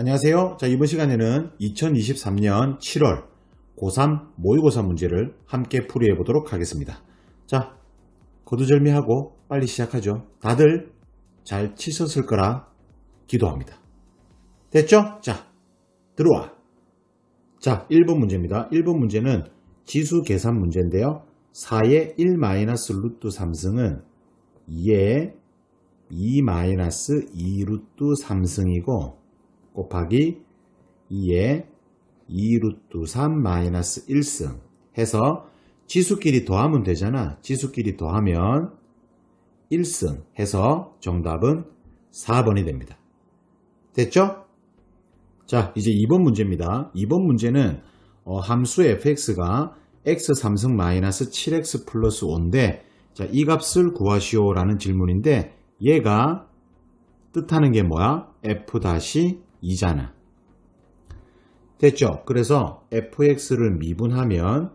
안녕하세요. 자, 이번 시간에는 2023년 7월 고3 모의고사 문제를 함께 풀이해 보도록 하겠습니다. 자, 거두절미하고 빨리 시작하죠. 다들 잘 치셨을 거라 기도합니다. 됐죠? 자, 들어와. 자, 1번 문제입니다. 1번 문제는 지수 계산 문제인데요. 4의 1-루트 3승은 2의 2-2루트 3승이고 곱하기 2의 2루트 3-1승 해서 지수끼리 더하면 되잖아. 지수끼리 더하면 1승 해서 정답은 4번이 됩니다. 됐죠? 자, 이제 2번 문제입니다. 2번 문제는 함수 fx가 x 3승 마이너스 7x 플러스 5인데 자, 이 값을 구하시오 라는 질문인데 얘가 뜻하는 게 뭐야? f-2잖아. 됐죠? 그래서 fx를 미분하면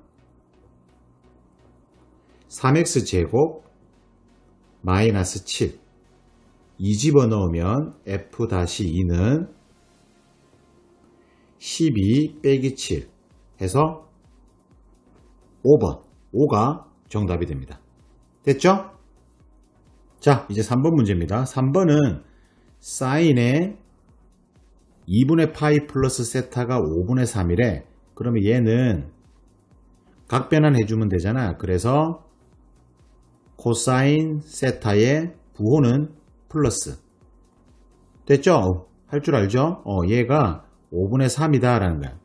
3x제곱 마이너스 7 2 집어넣으면 f-2는 12 빼기 7 해서 5번 5가 정답이 됩니다. 됐죠? 자, 이제 3번 문제입니다. 3번은 사인의 2분의 파이 플러스 세타가 5분의 3이래. 그러면 얘는 각변환 해주면 되잖아. 그래서 코사인 세타의 부호는 플러스. 됐죠? 할 줄 알죠? 얘가 5분의 3이다 라는 거야.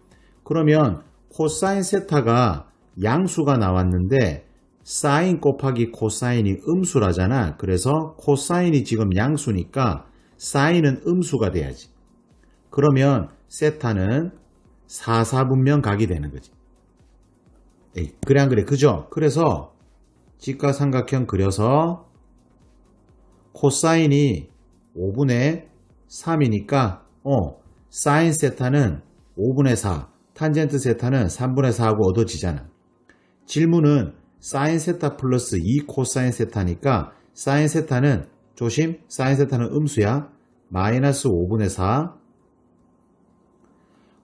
그러면 코사인 세타가 양수가 나왔는데 사인 곱하기 코사인이 음수라잖아. 그래서 코사인이 지금 양수니까 사인은 음수가 돼야지. 그러면 세타는 4,4분면 각이 되는 거지. 에이, 그래 안 그래? 그죠? 그래서 직각삼각형 그려서 코사인이 5분의 3이니까 사인 세타는 5분의 4, 탄젠트 세타는 3분의 4하고 얻어지잖아. 질문은 사인 세타 플러스 2 코사인 세타니까 사인 세타는 조심, 사인 세타는 음수야. 마이너스 5분의 4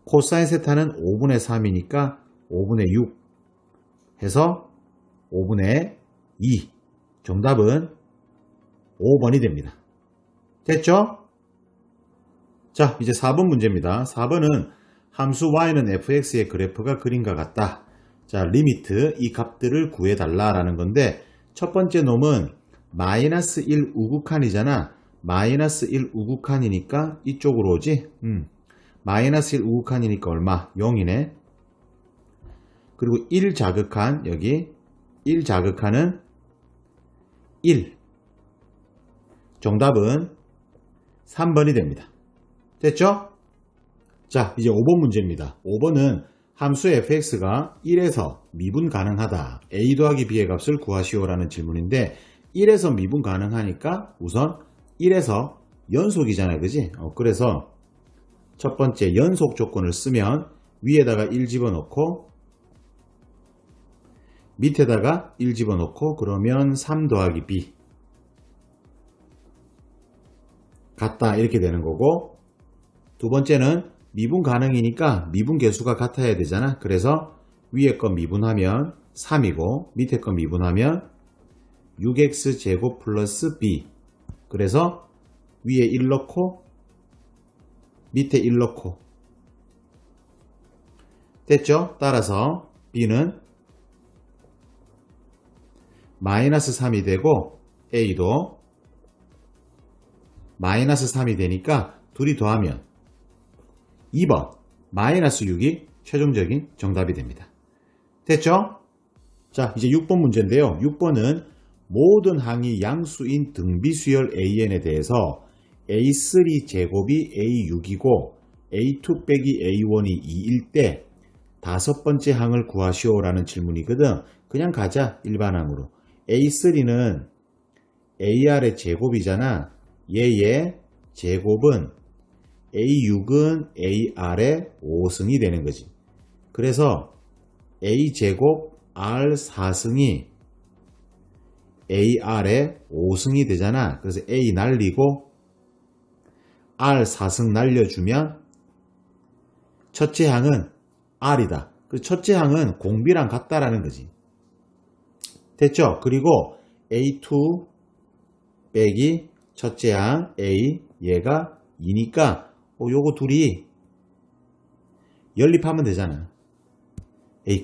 코사인 세타는 5분의 3이니까 5분의 6 해서 5분의 2 정답은 5번이 됩니다. 됐죠? 자, 이제 4번 문제입니다. 4번은 함수 y는 fx의 그래프가 그림과 같다. 자, 리미트 이 값들을 구해달라 라는 건데 첫 번째 놈은 마이너스 1 우극한이잖아. 마이너스 1 우극한이니까 이쪽으로 오지. 마이너스 1 우극한이니까 얼마? 0이네. 그리고 1 자극한 여기 1 자극한은 1. 정답은 3번이 됩니다. 됐죠? 자, 이제 5번 문제입니다. 5번은 함수 fx가 1에서 미분 가능하다. a 더하기 b의 값을 구하시오 라는 질문인데 1에서 미분 가능하니까 우선 1에서 연속이잖아요. 그지? 그래서 첫 번째 연속 조건을 쓰면 위에다가 1 집어넣고 밑에다가 1 집어넣고 그러면 3 더하기 b 같다 이렇게 되는 거고 두 번째는 미분 가능이니까 미분 개수가 같아야 되잖아. 그래서 위에 거 미분하면 3이고 밑에 거 미분하면 6x제곱 플러스 b 그래서 위에 1 넣고 밑에 1 넣고 됐죠? 따라서 b는 마이너스 3이 되고 a도 마이너스 3이 되니까 둘이 더하면 2번 마이너스 6이 최종적인 정답이 됩니다. 됐죠? 자, 이제 6번 문제인데요. 6번은 모든 항이 양수인 등비수열 AN에 대해서 A3 제곱이 A6이고 A2 빼기 A1이 2일 때 다섯 번째 항을 구하시오 라는 질문이거든. 그냥 가자 일반항으로. A3는 AR의 제곱이잖아. 얘의 제곱은 A6은 AR의 5승이 되는 거지. 그래서 A제곱 R4승이 AR의 5승이 되잖아. 그래서 A 날리고 R 4승 날려주면 첫째 항은 R이다. 그 첫째 항은 공비랑 같다라는 거지. 됐죠? 그리고 A2 빼기 첫째 항 A 얘가 2니까 요거 둘이 연립하면 되잖아.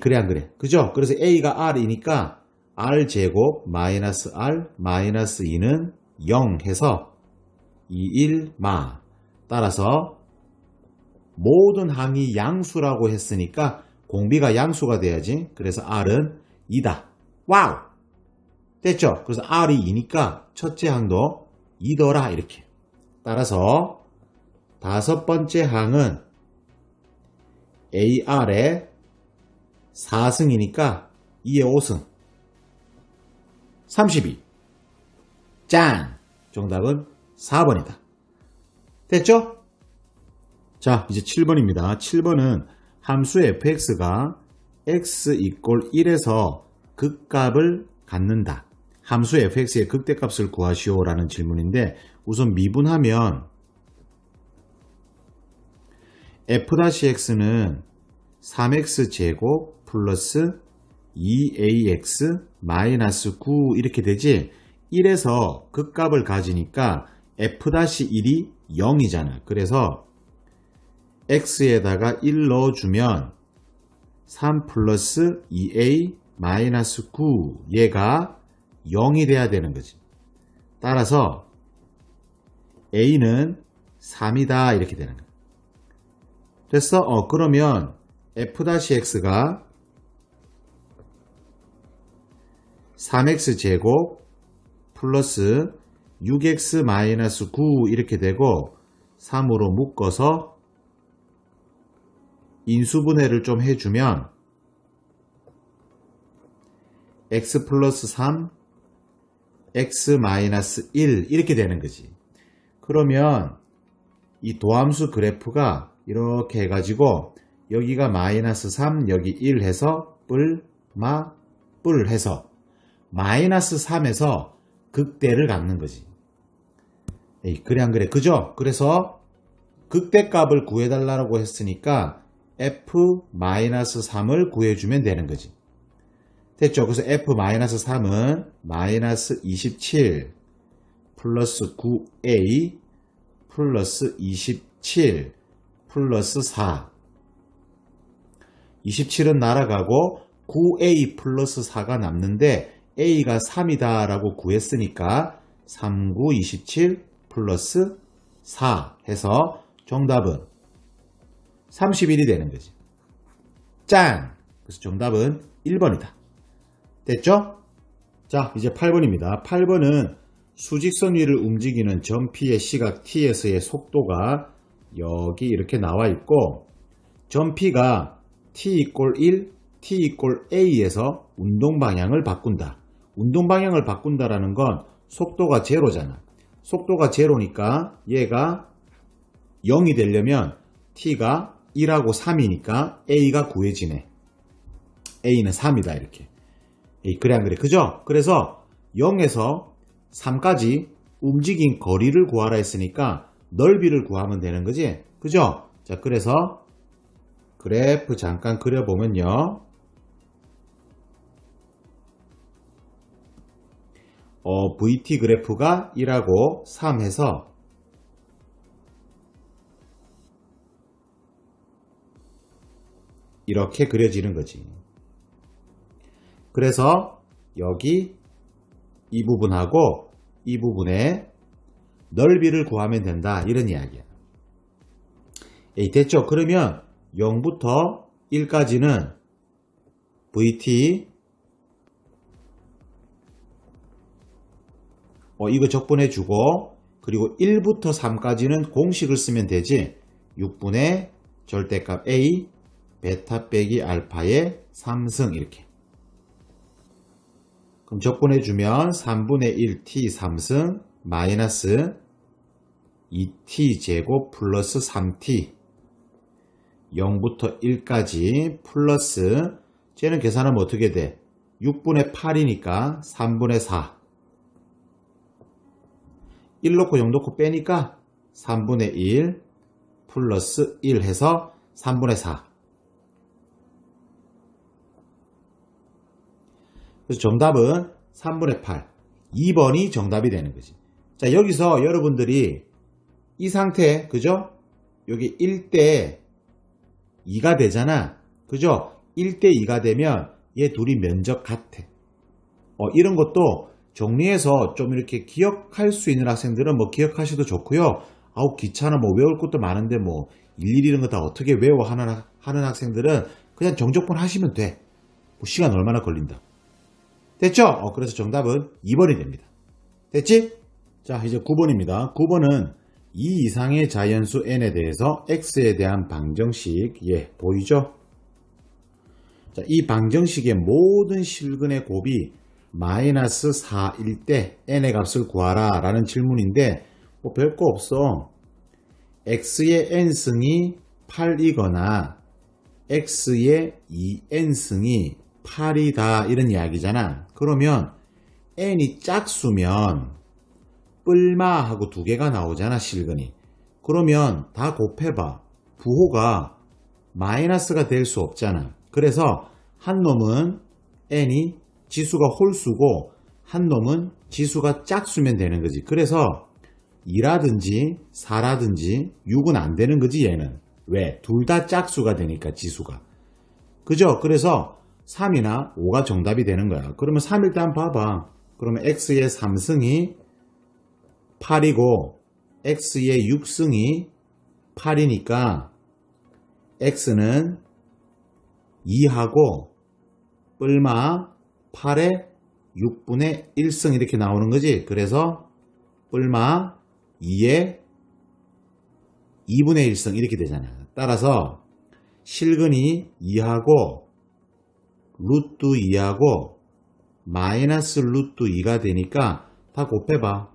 그래 안 그래? 그죠? 그래서 A가 R이니까 R제곱 마이너스 R 마이너스 2는 0 해서 2, 1, 마. 따라서 모든 항이 양수라고 했으니까 공비가 양수가 돼야지. 그래서 R은 2다. 와우! 됐죠? 그래서 R이 2니까 첫째 항도 2더라 이렇게. 따라서 다섯 번째 항은 AR의 4승이니까 2의 5승 32. 짠! 정답은 4번이다. 됐죠? 자, 이제 7번입니다. 7번은 함수 fx가 x = 1에서 극값을 갖는다. 함수 fx의 극대값을 구하시오 라는 질문인데 우선 미분하면 f-x는 3x제곱 플러스 2ax 마이너스 9 이렇게 되지 1에서 극값을 가지니까 f-1이 0이잖아. 그래서 x에다가 1 넣어주면 3 플러스 2a 마이너스 9 얘가 0이 돼야 되는 거지. 따라서 a는 3이다 이렇게 되는 거야. 됐어? 그러면 f-x가 3x제곱 플러스 6x 마이너스 9 이렇게 되고 3으로 묶어서 인수분해를 좀 해주면 x 플러스 3 x 마이너스 1 이렇게 되는 거지. 그러면 이 도함수 그래프가 이렇게 해가지고 여기가 마이너스 3 여기 1 해서 뿔 해서 마이너스 3에서 극대를 갖는 거지. 그래 안 그래? 그죠? 그래서 극대값을 구해달라고 했으니까 f-3을 구해주면 되는 거지. 됐죠? 그래서 f-3은 마이너스 27 플러스 9a 플러스 27 플러스 4 27은 날아가고 9a 플러스 4가 남는데 a가 3이다 라고 구했으니까 3, 9, 27 플러스 4 해서 정답은 31이 되는 거지. 짠! 그래서 정답은 1번이다. 됐죠? 자, 이제 8번입니다. 8번은 수직선 위를 움직이는 점피의 시각 t에서의 속도가 여기 이렇게 나와 있고 점피가 t = 1, t = a에서 운동방향을 바꾼다. 운동방향을 바꾼다라는 건 속도가 제로잖아. 속도가 제로니까 얘가 0이 되려면 t가 1하고 3이니까 a가 구해지네. a는 3이다 이렇게. 그래 안 그래? 그죠? 그래서 0에서 3까지 움직인 거리를 구하라 했으니까 넓이를 구하면 되는 거지. 그죠? 자, 그래서 그래프 잠깐 그려보면요. VT 그래프가 1하고 3 해서 이렇게 그려지는 거지. 그래서 여기 이 부분하고 이 부분의 넓이를 구하면 된다 이런 이야기야. 됐죠? 그러면 0부터 1까지는 VT 이거 적분해 주고 그리고 1부터 3까지는 공식을 쓰면 되지. 6분의 절대값 A 베타 빼기 알파의 3승 이렇게. 그럼 적분해 주면 3분의 1t 3승 마이너스 2t 제곱 플러스 3t 0부터 1까지 플러스 쟤는 계산하면 어떻게 돼? 6분의 8이니까 3분의 4 1 넣고 0 넣고 빼니까 3분의 1 플러스 1 해서 3분의 4. 그래서 정답은 3분의 8. 2번이 정답이 되는 거지. 자, 여기서 여러분들이 이 상태, 그죠? 여기 1대 2가 되잖아. 그죠? 1대 2가 되면 얘 둘이 면적 같아. 이런 것도 정리해서 좀 이렇게 기억할 수 있는 학생들은 뭐 기억하셔도 좋고요. 아우 귀찮아 뭐 외울 것도 많은데 뭐 일일이 이런 거 다 어떻게 외워 하는 학생들은 그냥 정적분 하시면 돼. 뭐 시간 얼마나 걸린다. 됐죠? 그래서 정답은 2번이 됩니다. 됐지? 자, 이제 9번입니다. 9번은 이 이상의 자연수 n에 대해서 x에 대한 방정식, 보이죠? 자, 이 방정식의 모든 실근의 곱이 마이너스 4일 때 n의 값을 구하라 라는 질문인데 뭐 별거 없어. x의 n승이 8이거나 x의 2n승이 8이다 이런 이야기잖아. 그러면 n이 짝수면 뿔마하고 두 개가 나오잖아, 실근이. 그러면 다 곱해봐. 부호가 마이너스가 될 수 없잖아. 그래서 한 놈은 n이 지수가 홀수고 한 놈은 지수가 짝수면 되는 거지. 그래서 2라든지 4라든지 6은 안 되는 거지, 얘는. 왜? 둘 다 짝수가 되니까 지수가. 그죠? 그래서 3이나 5가 정답이 되는 거야. 그러면 3일 때 한번 봐봐. 그러면 x의 3승이 8이고 x의 6승이 8이니까 x는 2하고 뿔마 8의 6분의 1승 이렇게 나오는 거지. 그래서 뿔마 2의 2분의 1승 이렇게 되잖아. 따라서 실근이 2하고 루트 2하고 마이너스 루트 2가 되니까 다 곱해봐.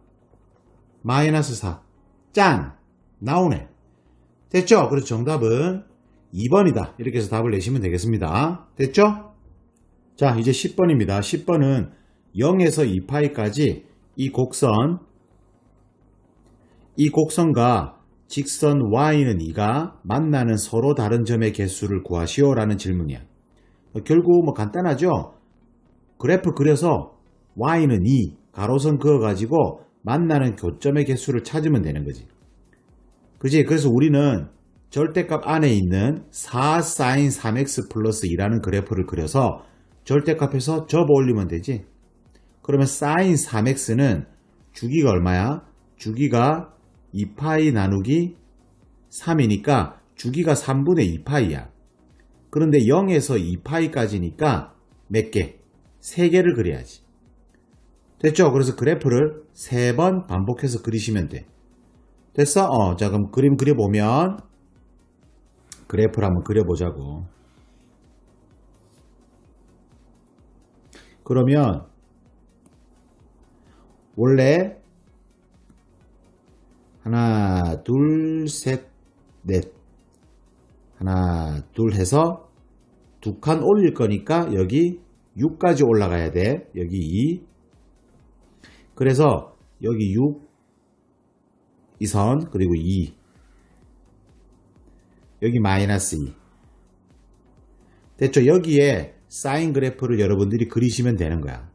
마이너스 4. 짠! 나오네. 됐죠? 그래서 정답은 2번이다. 이렇게 해서 답을 내시면 되겠습니다. 됐죠? 자, 이제 10번입니다. 10번은 0에서 2파이까지 이 곡선과 직선 y는 2가 만나는 서로 다른 점의 개수를 구하시오 라는 질문이야. 결국 뭐 간단하죠? 그래프 그려서 y는 2, 가로선 그어가지고 만나는 교점의 개수를 찾으면 되는 거지. 그지? 그래서 우리는 절대값 안에 있는 4sin 3x 플러스 2라는 그래프를 그려서 절대값에서 접어 올리면 되지. 그러면 sin 3x는 주기가 얼마야? 주기가 2파이 나누기 3이니까 주기가 3분의 2파이야. 그런데 0에서 2파이까지니까 몇 개? 3개를 그려야지. 됐죠? 그래서 그래프를 3번 반복해서 그리시면 돼. 됐어? 자, 그럼 그림 그려보면 그래프를 한번 그려보자고. 그러면 원래 하나, 둘, 셋, 넷 하나, 둘 해서 2칸 올릴 거니까 여기 6까지 올라가야 돼. 여기 2. 그래서 여기 6, 이 선, 그리고 2. 여기 마이너스 2. 됐죠? 여기에 사인 그래프를 여러분들이 그리시면 되는 거야.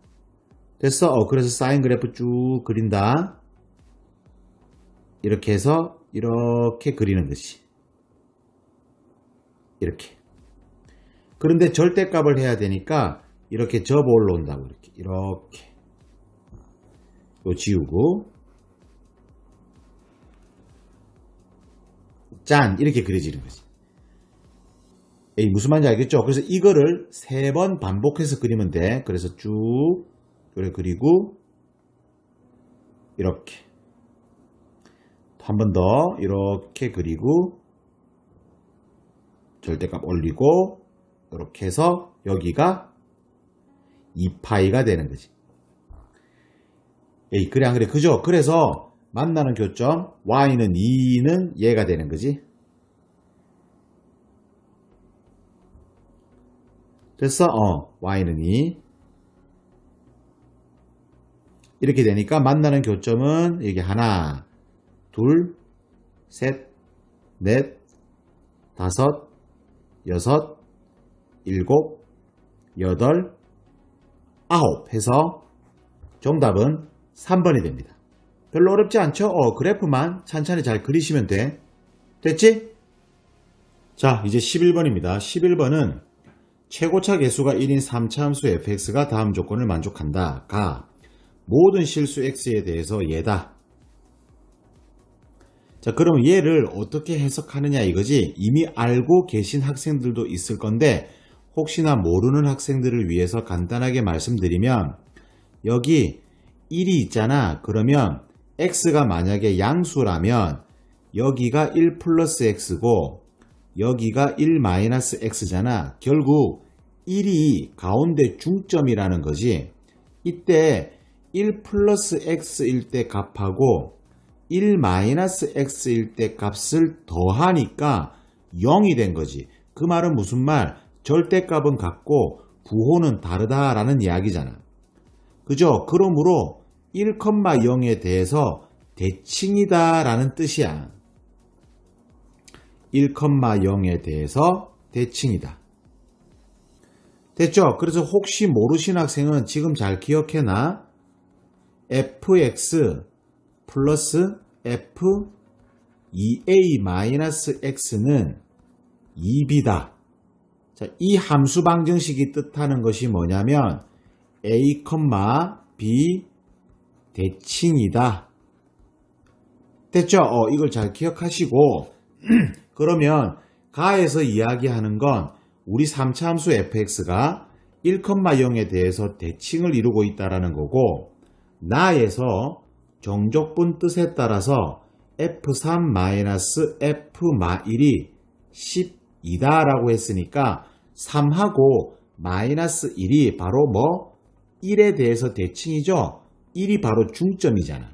됐어? 그래서 사인 그래프 쭉 그린다. 이렇게 해서 이렇게 그리는 거지. 이렇게. 그런데 절대값을 해야 되니까 이렇게 접어 올라온다고. 이렇게. 요 지우고. 짠! 이렇게 그려지는 거지. 에이, 무슨 말인지 알겠죠? 그래서 이거를 3번 반복해서 그리면 돼. 그래서 쭉 그리고 이렇게. 한 번 더 이렇게 그리고 절대값 올리고 이렇게 해서 여기가 2파이가 되는 거지. 에이, 그래 안 그래? 그죠? 그래서 만나는 교점 y는 2는 얘가 되는 거지. 됐어? y는 2. 이렇게 되니까 만나는 교점은 여기 하나, 둘, 셋, 넷, 다섯, 6, 7, 8, 9 해서 정답은 3번이 됩니다. 별로 어렵지 않죠? 그래프만 찬찬히 잘 그리시면 돼. 됐지? 자, 이제 11번입니다. 11번은 최고차 개수가 1인 3차 함수 fx가 다음 조건을 만족한다. 가 모든 실수 x에 대해서 얘다. 자, 그럼 얘를 어떻게 해석하느냐 이거지. 이미 알고 계신 학생들도 있을 건데 혹시나 모르는 학생들을 위해서 간단하게 말씀드리면 여기 1이 있잖아. 그러면 x가 만약에 양수라면 여기가 1 플러스 x고 여기가 1 마이너스 x잖아. 결국 1이 가운데 중점이라는 거지. 이때 1 플러스 x일 때 값하고 1 마이너스 x일 때 값을 더하니까 0이 된 거지. 그 말은 무슨 말? 절대값은 같고 부호는 다르다라는 이야기잖아. 그죠? 그러므로 1,0에 대해서 대칭이다 라는 뜻이야. 1,0에 대해서 대칭이다. 됐죠? 그래서 혹시 모르신 학생은 지금 잘 기억해놔. fx 플러스 f 2a 마이너스 x는 2b다. 자, 이 함수 방정식이 뜻하는 것이 뭐냐면 a, b 대칭이다. 됐죠? 이걸 잘 기억하시고 그러면 가에서 이야기하는 건 우리 3차 함수 fx가 1,0에 대해서 대칭을 이루고 있다는 거고 나에서 정적분 뜻에 따라서 f3-f-1이 12다 라고 했으니까 3하고 마이너스 1이 바로 1에 대해서 대칭이죠. 1이 바로 중점이잖아.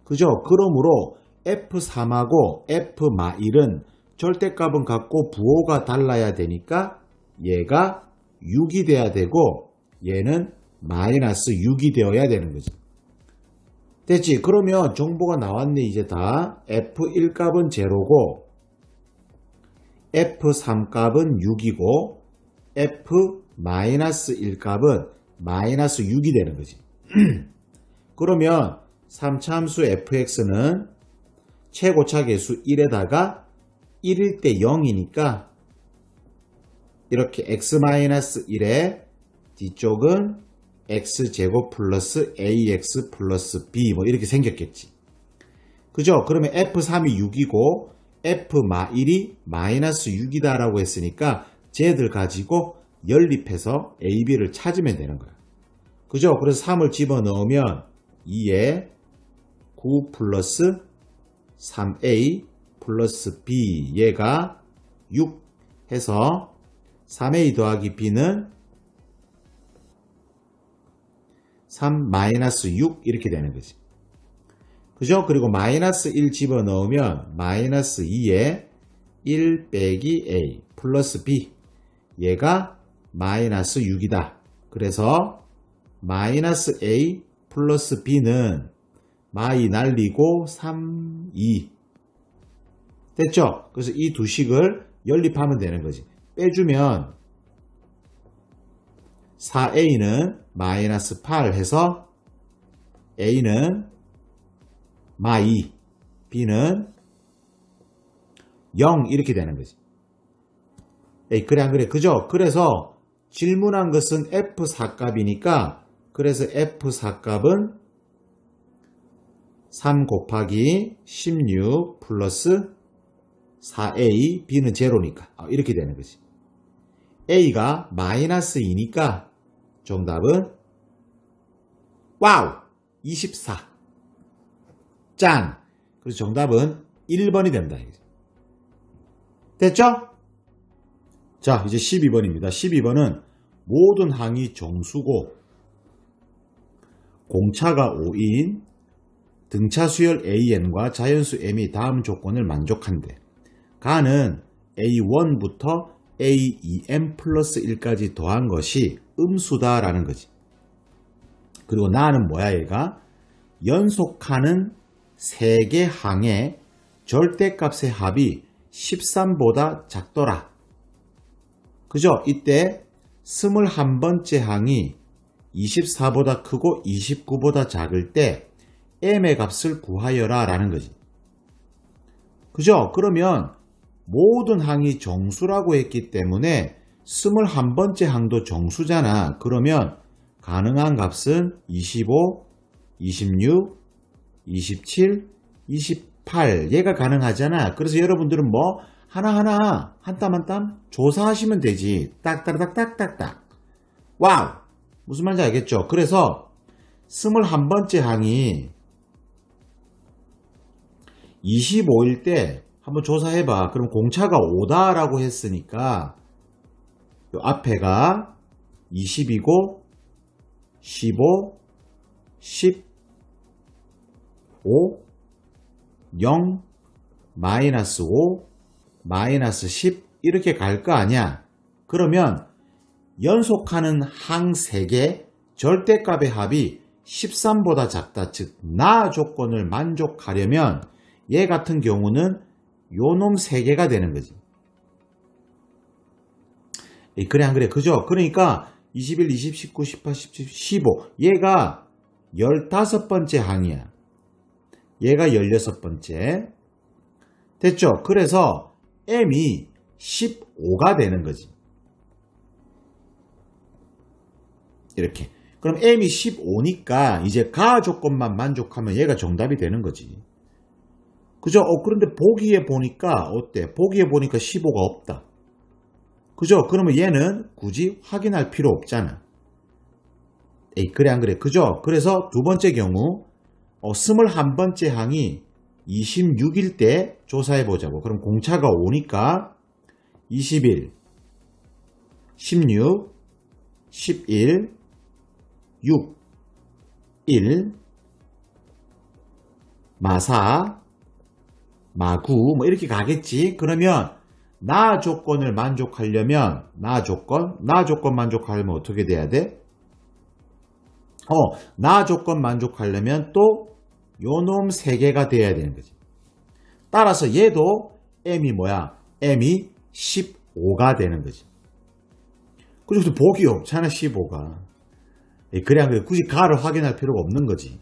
그죠? 그러므로 f3하고 f-1은 절대값은 같고 부호가 달라야 되니까 얘가 6이 돼야 되고 얘는 마이너스 6이 되어야 되는 거지. 됐지? 그러면 정보가 나왔네. 이제 다 f1 값은 0고 f3 값은 6이고 f-1 값은 마이너스 6이 되는 거지. 그러면 3차 함수 fx는 최고차 개수 1에다가 1일 때 0이니까 이렇게 x-1에 뒤쪽은 x제곱 플러스 ax 플러스 b 이렇게 생겼겠지. 그죠? 그러면 f3이 6이고 f-1이 마이너스 6이다 라고 했으니까 쟤들 가지고 연립해서 ab를 찾으면 되는 거야. 그죠? 그래서 3을 집어넣으면 2에 9 플러스 3a 플러스 b 얘가 6 해서 3a 더하기 b는 3 마이너스 6 이렇게 되는 거지. 그죠? 그리고 마이너스 1 집어넣으면 마이너스 2에 1 빼기 a 플러스 b 얘가 마이너스 6이다. 그래서 마이너스 a 플러스 b는 마이 날리고 3, 2 됐죠? 그래서 이 두 식을 연립하면 되는 거지. 빼주면 4a는 마이너스 8 해서 a는 마2 b는 0 이렇게 되는 거지. 에이, 그래 안 그래? 그죠? 그래서 질문한 것은 f4 값이니까 그래서 f4 값은 3 곱하기 16 플러스 4a b는 제로니까 이렇게 되는 거지. a가 마이너스 2니까 정답은 와우 24 짠. 그래서 정답은 1번이 된다. 됐죠? 자, 이제 12번입니다. 12번은 모든 항이 정수고 공차가 5인 등차 수열 AN과 자연수 M이 다음 조건을 만족한대. 가는 A1부터 AEM 플러스 1까지 더한 것이 음수다라는 거지. 그리고 나는 뭐야 얘가? 연속하는 3개 항의 절대값의 합이 13보다 작더라. 그죠? 이때 21번째 항이 24보다 크고 29보다 작을 때 m의 값을 구하여라 라는 거지. 그죠? 그러면 모든 항이 정수라고 했기 때문에 21번째 항도 정수잖아. 그러면 가능한 값은 25, 26, 27, 28 얘가 가능하잖아. 그래서 여러분들은 뭐 하나하나 한 땀 한 땀 조사하시면 되지. 딱딱딱딱딱딱. 와우! 무슨 말인지 알겠죠? 그래서 21번째 항이 25일 때 한번 조사해봐. 그럼 공차가 5다라고 했으니까 요 앞에가 20이고 15, 10, 5, 0, 마이너스 5, 마이너스 10 이렇게 갈 거 아니야. 그러면 연속하는 항 3개 절대값의 합이 13보다 작다. 즉 나 조건을 만족하려면 얘 같은 경우는 요놈 3개가 되는 거지. 그래 안 그래? 그죠? 그러니까 21, 20, 19, 18, 17, 15 얘가 15번째 항이야. 얘가 16번째. 됐죠? 그래서 m이 15가 되는 거지. 이렇게. 그럼 m이 15니까 이제 가 조건만 만족하면 얘가 정답이 되는 거지. 그죠? 그런데 보기에 보니까 어때? 보기에 보니까 15가 없다. 그죠? 그러면 얘는 굳이 확인할 필요 없잖아. 그래 안 그래? 그죠? 그래서 두 번째 경우 21번째 항이 26일 때 조사해 보자고. 그럼 공차가 5니까 21, 16, 11, 6, 1, 마4, 마9 뭐 이렇게 가겠지. 그러면 나 조건을 만족하려면 나 조건 만족하려면 어떻게 돼야 돼? 나 조건 만족하려면 또 요놈 3개가 돼야 되는 거지. 따라서 얘도 m이 뭐야? m이 15가 되는 거지. 그래서 복이 없잖아 15가. 그래 안 그래? 굳이 가를 확인할 필요가 없는 거지.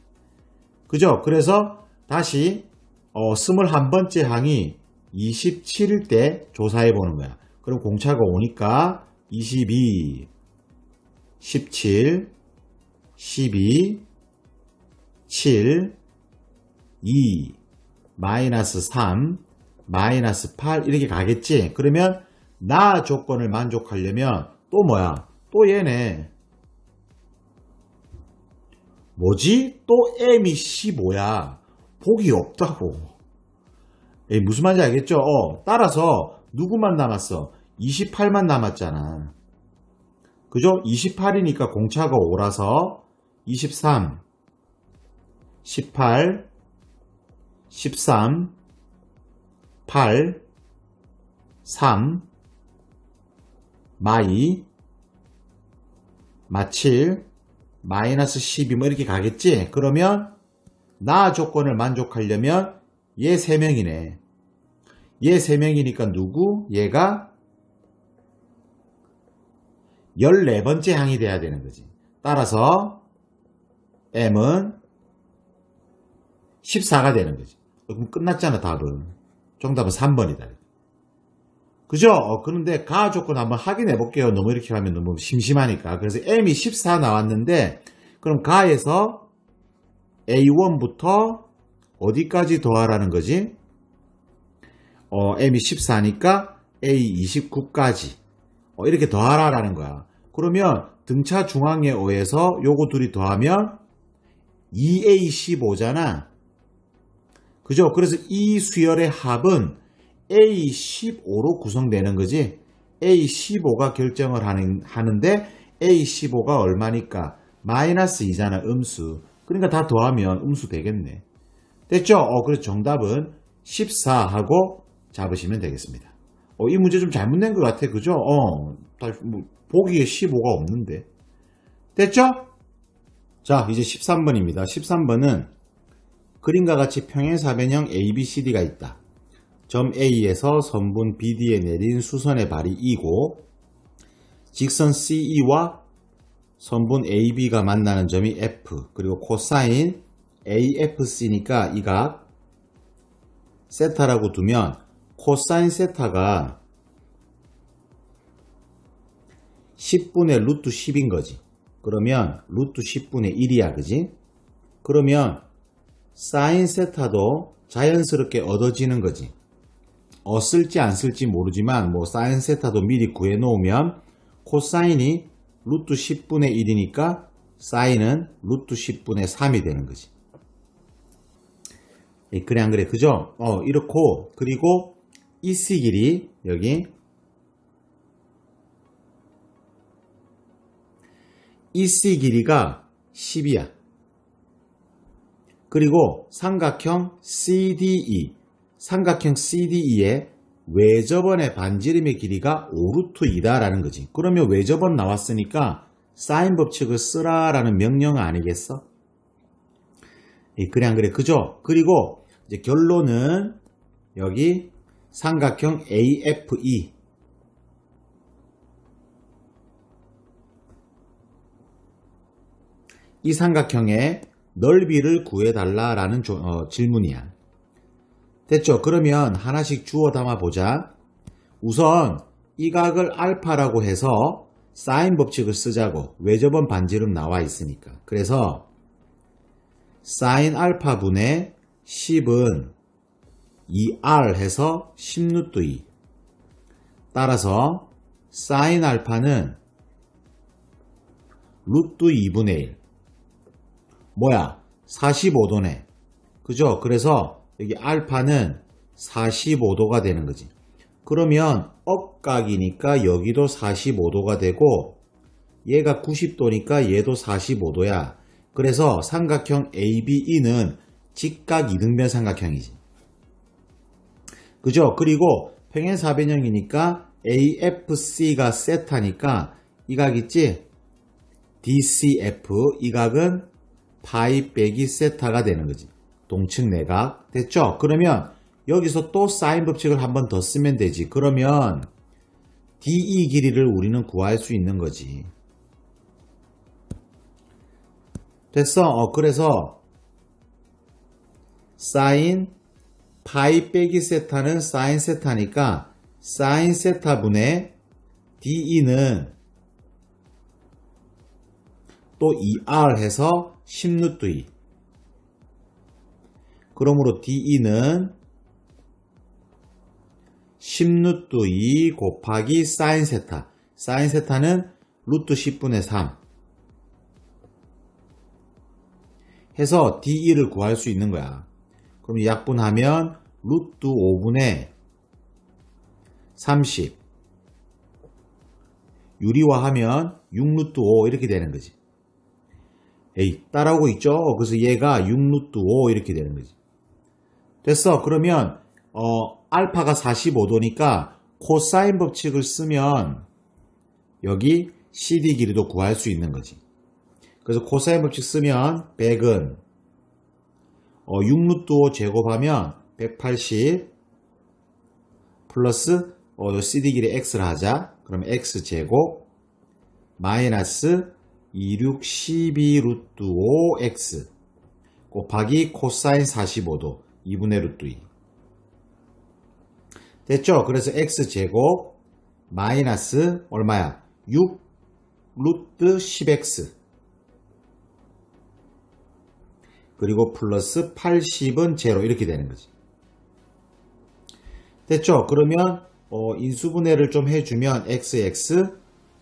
그죠? 그래서 다시 21번째 항이 27일 때 조사해 보는 거야. 그럼 공차가 오니까 22, 17, 12, 7, 2, 마이너스 3, 마이너스 8 이렇게 가겠지. 그러면 나 조건을 만족하려면 또 뭐야? 또 얘네. 뭐지? 또 m이 15야. 복이 없다고. 무슨 말인지 알겠죠? 따라서 누구만 남았어? 28만 남았잖아. 그죠? 28이니까 공차가 5라서 23, 18, 13, 8, 3, 마2, 마7, 마이너스 12 뭐 이렇게 가겠지? 그러면 나 조건을 만족하려면 얘 3명이네. 얘 3명이니까 누구? 얘가 14번째 항이 돼야 되는 거지. 따라서 m은 14가 되는 거지. 그럼 끝났잖아 답은. 정답은 3번이다. 그죠? 그런데 가 조건 한번 확인해 볼게요. 너무 이렇게 하면 너무 심심하니까. 그래서 m이 14 나왔는데 그럼 가에서 a1부터 어디까지 더하라는 거지? m이 14니까 a29까지 이렇게 더하라라는 거야. 그러면 등차 중앙의 5에서 요거 둘이 더하면 2a15잖아. 그죠? 그래서 이 수열의 합은 a15로 구성되는 거지. a15가 결정을 하는데 a15가 얼마니까? 마이너스 2잖아. 음수. 그러니까 다 더하면 음수 되겠네. 됐죠? 그래서 정답은 14하고 잡으시면 되겠습니다. 이 문제 좀 잘못 낸 것 같아. 그죠? 보기에 15가 없는데. 됐죠? 자, 이제 13번입니다. 13번은 그림과 같이 평행사변형 ABCD가 있다. 점 A에서 선분 BD에 내린 수선의 발이 E고 직선 CE와 선분 AB가 만나는 점이 F, 그리고 코사인 AFC니까 이 각 세타라고 두면 코사인 세타가 10분의 루트 10인 거지. 그러면 루트 10분의 1이야, 그지? 그러면 사인 세타도 자연스럽게 얻어지는 거지. 쓸지 안 쓸지 모르지만 뭐 사인 세타도 미리 구해 놓으면 코사인이 루트 10분의 1이니까 사인은 루트 10분의 3이 되는 거지. 그래 안 그래? 그죠? 이렇고, 그리고 EC 길이 여기 EC 길이가 10이야. 그리고 삼각형 CDE, 삼각형 CDE의 외접원의 반지름의 길이가 5루트2다 라는 거지. 그러면 외접원 나왔으니까 사인 법칙을 쓰라라는 명령 아니겠어? 그래 안 그래? 그죠? 그리고 이제 결론은 여기 삼각형 AFE, 이 삼각형의 넓이를 구해달라라는 질문이야. 됐죠? 그러면 하나씩 주워 담아 보자. 우선 이 각을 알파라고 해서 사인 법칙을 쓰자고. 외접원 반지름 나와 있으니까. 그래서 사인 알파분의 10은 2R 해서 10루트 2. 따라서 사인 알파는 루트 2분의 1. 뭐야? 45도네. 그죠? 그래서 여기 알파는 45도가 되는 거지. 그러면 억각이니까 여기도 45도가 되고 얘가 90도니까 얘도 45도야. 그래서 삼각형 ABE는 직각 이등변 삼각형이지. 그죠? 그리고 평행사변형이니까 AFC가 세타니까 이 각 있지? DCF 이 각은 파이 빼기 세타가 되는 거지. 동측 내각. 됐죠? 그러면 여기서 또 사인 법칙을 한 번 더 쓰면 되지. 그러면 DE 길이를 우리는 구할 수 있는 거지. 됐어? 그래서 사인 파이 빼기 세타는 사인 세타니까 사인 세타분의 DE는 또 2R 해서 10루트 2. 그러므로 DE는 10루트 2 곱하기 사인 세타. 사인 세타는 루트 10분의 3. 해서 DE를 구할 수 있는 거야. 그럼 약분하면 루트 5분의 30. 유리화하면 6루트 5 이렇게 되는 거지. 따라오고 있죠? 그래서 얘가 6루트 5 이렇게 되는 거지. 됐어. 그러면 알파가 45도니까 코사인 법칙을 쓰면 여기 CD 길이도 구할 수 있는 거지. 그래서 코사인 법칙 쓰면 100은 6루트 5 제곱하면 180 플러스 CD 길이 x를 하자. 그럼 x 제곱 마이너스 26 12 루트 5x 곱하기 코사인 45도 2분의 루트 2. 됐죠? 그래서 x제곱 마이너스 얼마야? 6 루트 10x 그리고 플러스 80은 제로 이렇게 되는 거지. 됐죠? 그러면 인수분해를 좀 해주면 xx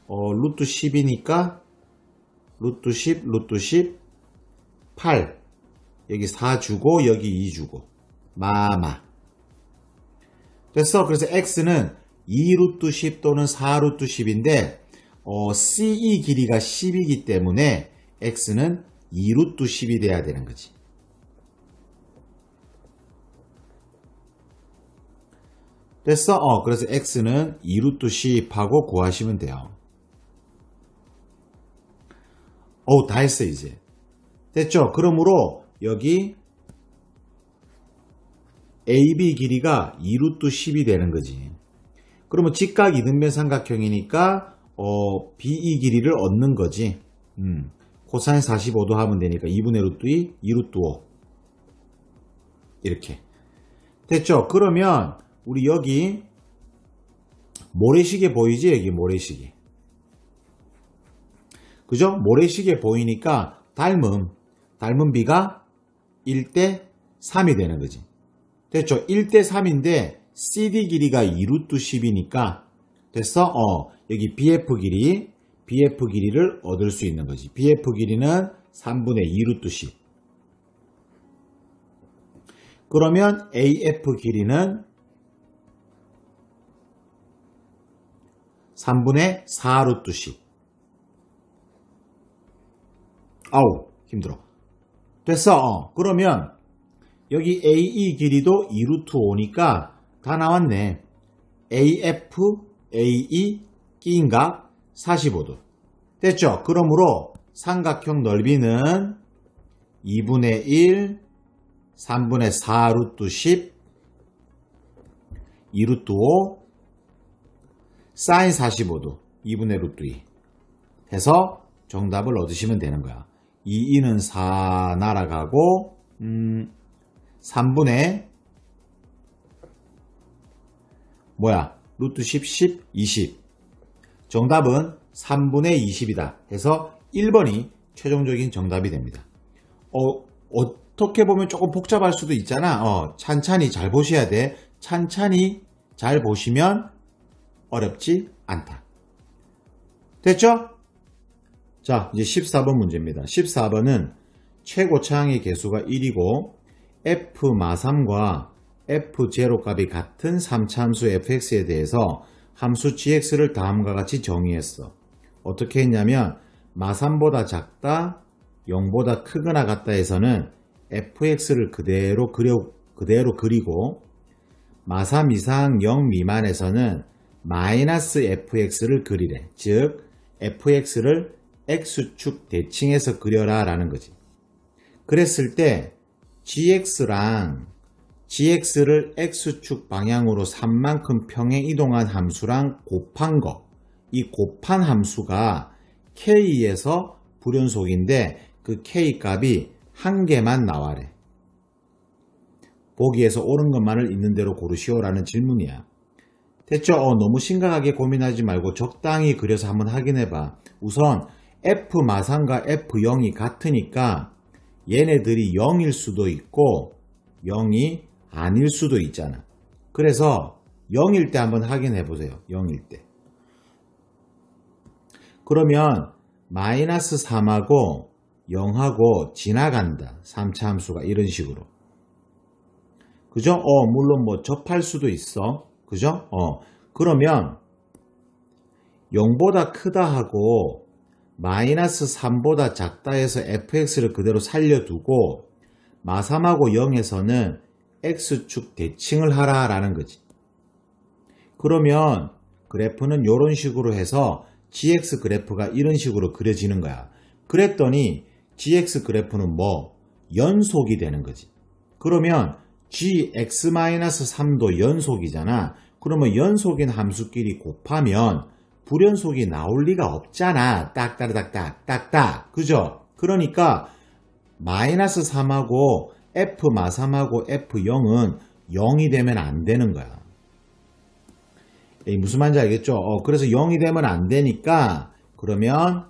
루트 10이니까 루트 10 루트 10 8 여기 4 주고 여기 2 주고 마마. 됐어. 그래서 x는 2루트 10 또는 4루트 10인데 CE 길이가 10이기 때문에 x는 2루트 10이 돼야 되는 거지. 됐어? 그래서 x는 2루트 10하고 구하시면 돼요. 다 했어 이제. 됐죠? 그러므로 여기 AB 길이가 2루트 10이 되는 거지. 그러면 직각 이등변 삼각형이니까 BE 길이를 얻는 거지. 코사인 45도 하면 되니까 2분의 루트 2, 2루트 5 이렇게 됐죠? 그러면 우리 여기 모래시계 보이지? 여기 모래시계. 그죠? 모래시계 보이니까 닮은 비가 1대 3이 되는 거지. 됐죠? 1대 3인데 CD 길이가 2루트 10이니까 됐어? 여기 BF 길이를 얻을 수 있는 거지. BF 길이는 3분의 2루트 10. 그러면 AF 길이는 3분의 4루트 10. 아우 힘들어. 됐어. 그러면 여기 AE 길이도 2루트 5니까 다 나왔네. AF, AE 끼인각 45도. 됐죠? 그러므로 삼각형 넓이는 2분의 1, 3분의 4 루트 10, 2루트 5, 사인 45도, 2분의 루트 2 해서 정답을 얻으시면 되는 거야. 2는 4 날아가고 3분의 루트 10, 10, 20. 정답은 3분의 20이다 해서 1번이 최종적인 정답이 됩니다. 어떻게 보면 조금 복잡할 수도 있잖아. 찬찬히 잘 보셔야 돼. 찬찬히 잘 보시면 어렵지 않다. 됐죠? 자, 이제 14번 문제입니다. 14번은 최고차항의 개수가 1이고 f 마3과 f0 값이 같은 3차 함수 fx에 대해서 함수 gx를 다음과 같이 정의했어. 어떻게 했냐면 마3보다 작다, 0보다 크거나 같다 해서는 fx를 그대로 그리고 마3 이상 0 미만에서는 마이너스 fx를 그리래. 즉 fx를 x축 대칭해서 그려라 라는 거지. 그랬을 때 gx를 x축 방향으로 3만큼 평행 이동한 함수랑 곱한 거, 이 곱한 함수가 k에서 불연속인데 그 k 값이 한 개만 나와래. 보기에서 옳은 것만을 있는 대로 고르시오 라는 질문이야. 됐죠? 너무 심각하게 고민하지 말고 적당히 그려서 한번 확인해봐. 우선 f 마3과 f0이 같으니까 얘네들이 0일 수도 있고 0이 아닐 수도 있잖아. 그래서 0일 때 한번 확인해 보세요. 0일 때. 그러면 마이너스 3하고 0하고 지나간다. 3차 함수가 이런 식으로. 그죠? 물론 뭐 접할 수도 있어. 그죠? 그러면 0보다 크다 하고 마이너스 3보다 작다 해서 fx를 그대로 살려두고 마3하고 0에서는 x축 대칭을 하라 라는 거지. 그러면 그래프는 이런 식으로 해서 gx 그래프가 이런 식으로 그려지는 거야. 그랬더니 gx 그래프는 연속이 되는 거지. 그러면 gx-3도 연속이잖아. 그러면 연속인 함수끼리 곱하면 불연속이 나올 리가 없잖아. 딱따르닥딱 그죠? 그러니까 마이너스 3하고 f 마3하고 f0은 0이 되면 안 되는 거야. 무슨 말인지 알겠죠? 그래서 0이 되면 안 되니까 그러면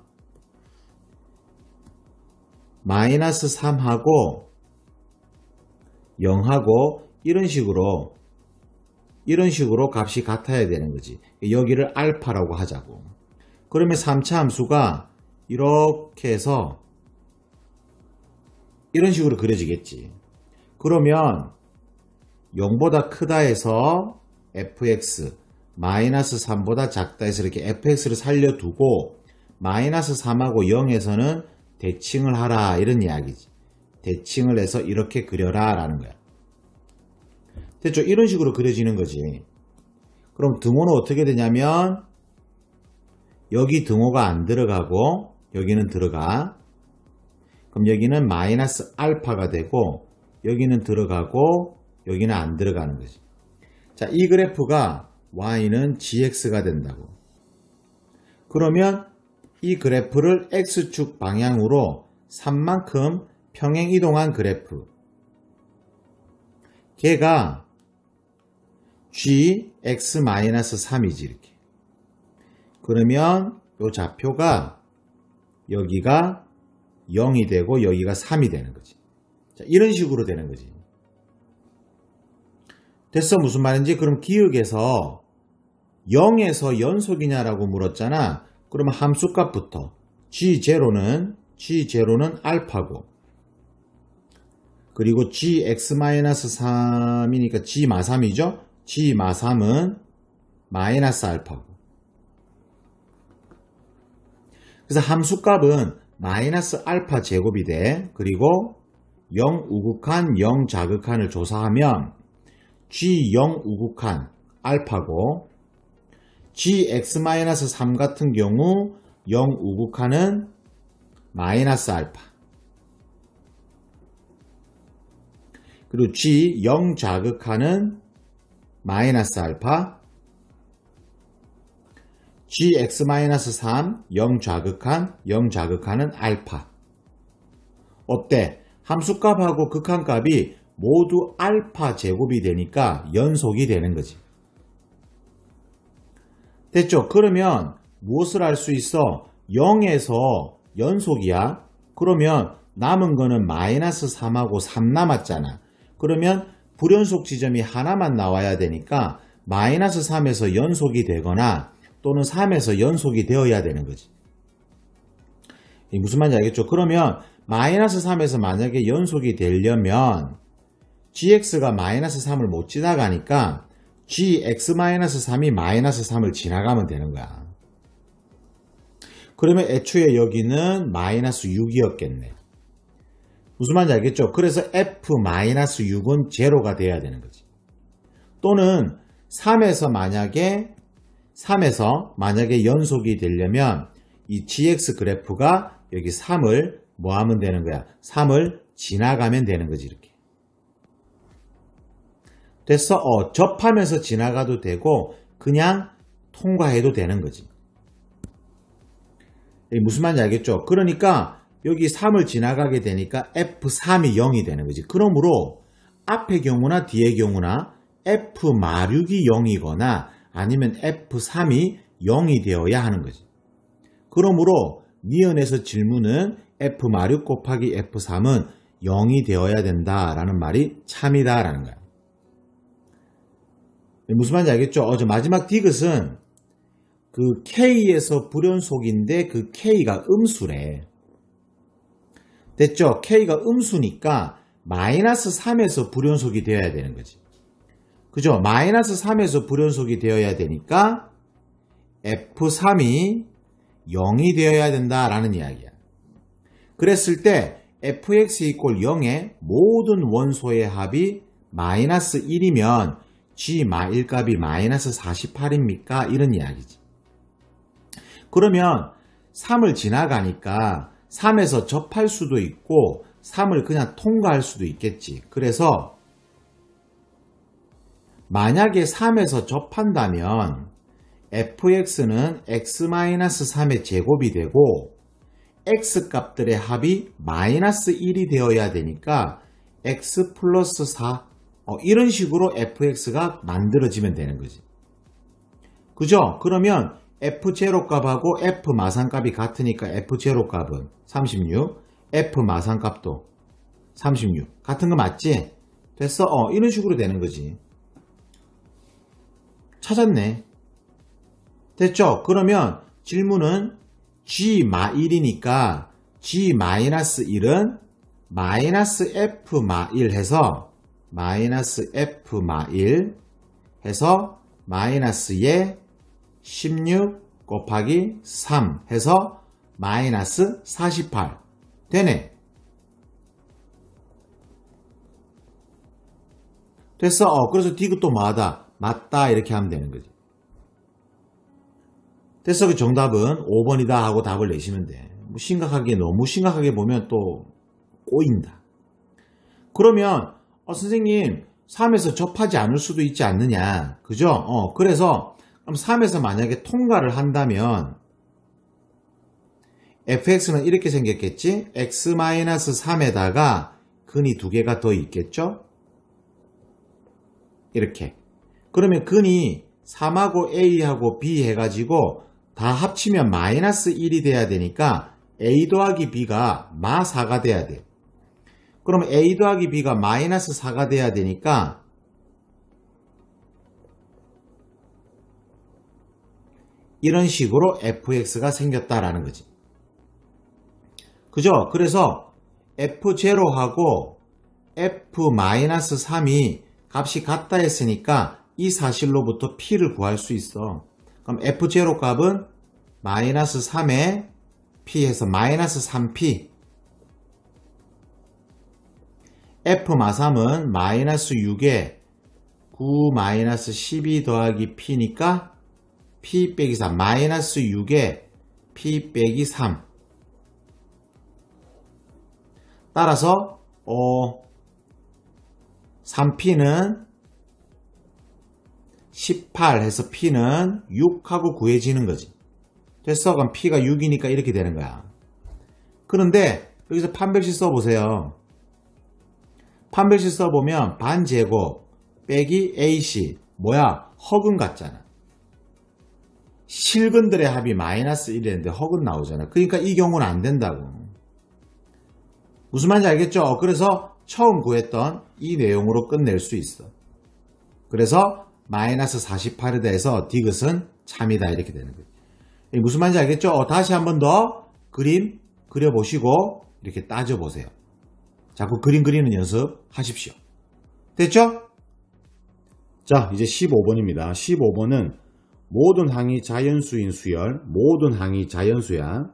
마이너스 3하고 0하고 이런 식으로 값이 같아야 되는 거지. 여기를 알파라고 하자고. 그러면 3차 함수가 이렇게 해서 이런 식으로 그려지겠지. 그러면 0보다 크다 해서 fx, 마이너스 3보다 작다 해서 이렇게 fx를 살려두고 마이너스 3하고 0에서는 대칭을 하라 이런 이야기지. 대칭을 해서 이렇게 그려라 라는 거야. 됐죠? 이런 식으로 그려지는 거지. 그럼 등호는 어떻게 되냐면 여기 등호가 안 들어가고 여기는 들어가. 그럼 여기는 마이너스 알파가 되고 여기는 들어가고 여기는 안 들어가는 거지. 자, 이 그래프가 y는 gx가 된다고. 그러면 이 그래프를 X축 방향으로 3만큼 평행 이동한 그래프, 걔가 gx-3이지 이렇게. 그러면 이 좌표가 여기가 0이 되고 여기가 3이 되는 거지. 자, 이런 식으로 되는 거지. 됐어? 무슨 말인지? 그럼 기역에서 0에서 연속이냐라고 물었잖아. 그러면 함수값부터 g0는 알파고, 그리고 gx-3이니까 g마3이죠? g마3은 마이너스 알파고. 그래서 함수값은 마이너스 알파 제곱이 돼. 그리고 0 우극한 0 자극한을 조사하면 g0 우극한 알파고, gx-3 같은 경우 0 우극한은 마이너스 알파, 그리고 g0 자극한은 마이너스 알파, gx-3 0 자극한은 알파. 어때? 함수값하고 극한값이 모두 알파 제곱이 되니까 연속이 되는 거지. 됐죠? 그러면 무엇을 알 수 있어? 0에서 연속이야. 그러면 남은 거는 마이너스 3하고 3 남았잖아. 그러면 불연속 지점이 하나만 나와야 되니까 마이너스 3에서 연속이 되거나 또는 3에서 연속이 되어야 되는 거지. 무슨 말인지 알겠죠? 그러면 마이너스 3에서 만약에 연속이 되려면 gx가 마이너스 3을 못 지나가니까 gx-3이 마이너스 3을 지나가면 되는 거야. 그러면 애초에 여기는 마이너스 6이었겠네. 무슨 말인지 알겠죠? 그래서 f-6은 제로가 돼야 되는 거지. 또는 3에서 만약에 연속이 되려면 이 gx 그래프가 여기 3을 뭐 하면 되는 거야? 3을 지나가면 되는 거지, 이렇게. 됐어? 접하면서 지나가도 되고 그냥 통과해도 되는 거지. 무슨 말인지 알겠죠? 그러니까 여기 3을 지나가게 되니까 f3이 0이 되는 거지. 그러므로 앞의 경우나 뒤의 경우나 f-6이 0이거나 아니면 f3이 0이 되어야 하는 거지. 그러므로 니은에서 질문은 f-6 곱하기 f3은 0이 되어야 된다라는 말이 참이다 라는 거야. 무슨 말인지 알겠죠? 저 마지막 디귿은 그 K에서 불연속인데 그 K가 음수래. 됐죠? K가 음수니까 마이너스 3에서 불연속이 되어야 되는 거지. 그죠? 마이너스 3에서 불연속이 되어야 되니까 F3이 0이 되어야 된다라는 이야기야. 그랬을 때 fx 이퀄 0의 모든 원소의 합이 마이너스 1이면 g-1 값이 마이너스 48입니까? 이런 이야기지. 그러면 3을 지나가니까 3에서 접할 수도 있고 3을 그냥 통과할 수도 있겠지. 그래서 만약에 3에서 접한다면 fx는 x-3의 제곱이 되고 x값들의 합이 마이너스 1이 되어야 되니까 x 플러스 4 이런 식으로 fx가 만들어지면 되는 거지. 그죠? 그러면 f0 값하고 f 마산 값이 같으니까 f0 값은 36, f 마산 값도 36 같은 거 맞지? 됐어? 이런 식으로 되는 거지. 찾았네. 됐죠? 그러면 질문은 g-1이니까 g-1은 마이너스 f-1 해서 마이너스 f-1 해서 마이너스에 16 곱하기 3 해서 마이너스 48 되네. 됐어? 그래서 디귿도 뭐하다? 맞다 이렇게 하면 되는 거지. 됐어? 그 정답은 5번이다 하고 답을 내시면 돼. 너무 심각하게 보면 또 꼬인다. 그러면 선생님 3에서 접하지 않을 수도 있지 않느냐. 그죠? 그래서 3에서 만약에 통과를 한다면 fx는 이렇게 생겼겠지? x-3에다가 근이 두 개가 더 있겠죠? 이렇게. 그러면 근이 3하고 a하고 b 해가지고 다 합치면 마이너스 1이 돼야 되니까 a 더하기 b가 마 4가 돼야 돼. 그럼 a 더하기 b가 마이너스 4가 돼야 되니까 이런 식으로 fx가 생겼다라는 거지. 그죠? 그래서 f0하고 f-3이 값이 같다 했으니까 이 사실로부터 p를 구할 수 있어. 그럼 f0 값은 마이너스 3에 p 해서 마이너스 3p, f-3은 마이너스 6에 9 마이너스 12 더하기 p니까 p 빼기 3, 마이너스 6에 p 빼기 3. 따라서 3p는 18 해서 p는 6하고 구해지는 거지. 됐어? 그럼 p가 6이니까 이렇게 되는 거야. 그런데 여기서 판별식 써보세요. 판별식 써보면 반제곱 빼기 ac 뭐야? 허근 같잖아. 실근들의 합이 마이너스 1이었는데 허근 나오잖아. 그러니까 이 경우는 안 된다고. 무슨 말인지 알겠죠? 그래서 처음 구했던 이 내용으로 끝낼 수 있어. 그래서 마이너스 48에 대해서 디귿은 참이다 이렇게 되는 거예요. 무슨 말인지 알겠죠? 다시 한 번 더 그림 그려보시고 이렇게 따져보세요. 자꾸 그림 그리는 연습하십시오. 됐죠? 자, 이제 15번입니다. 15번은 모든 항이 자연수인 수열, 모든 항이 자연수야.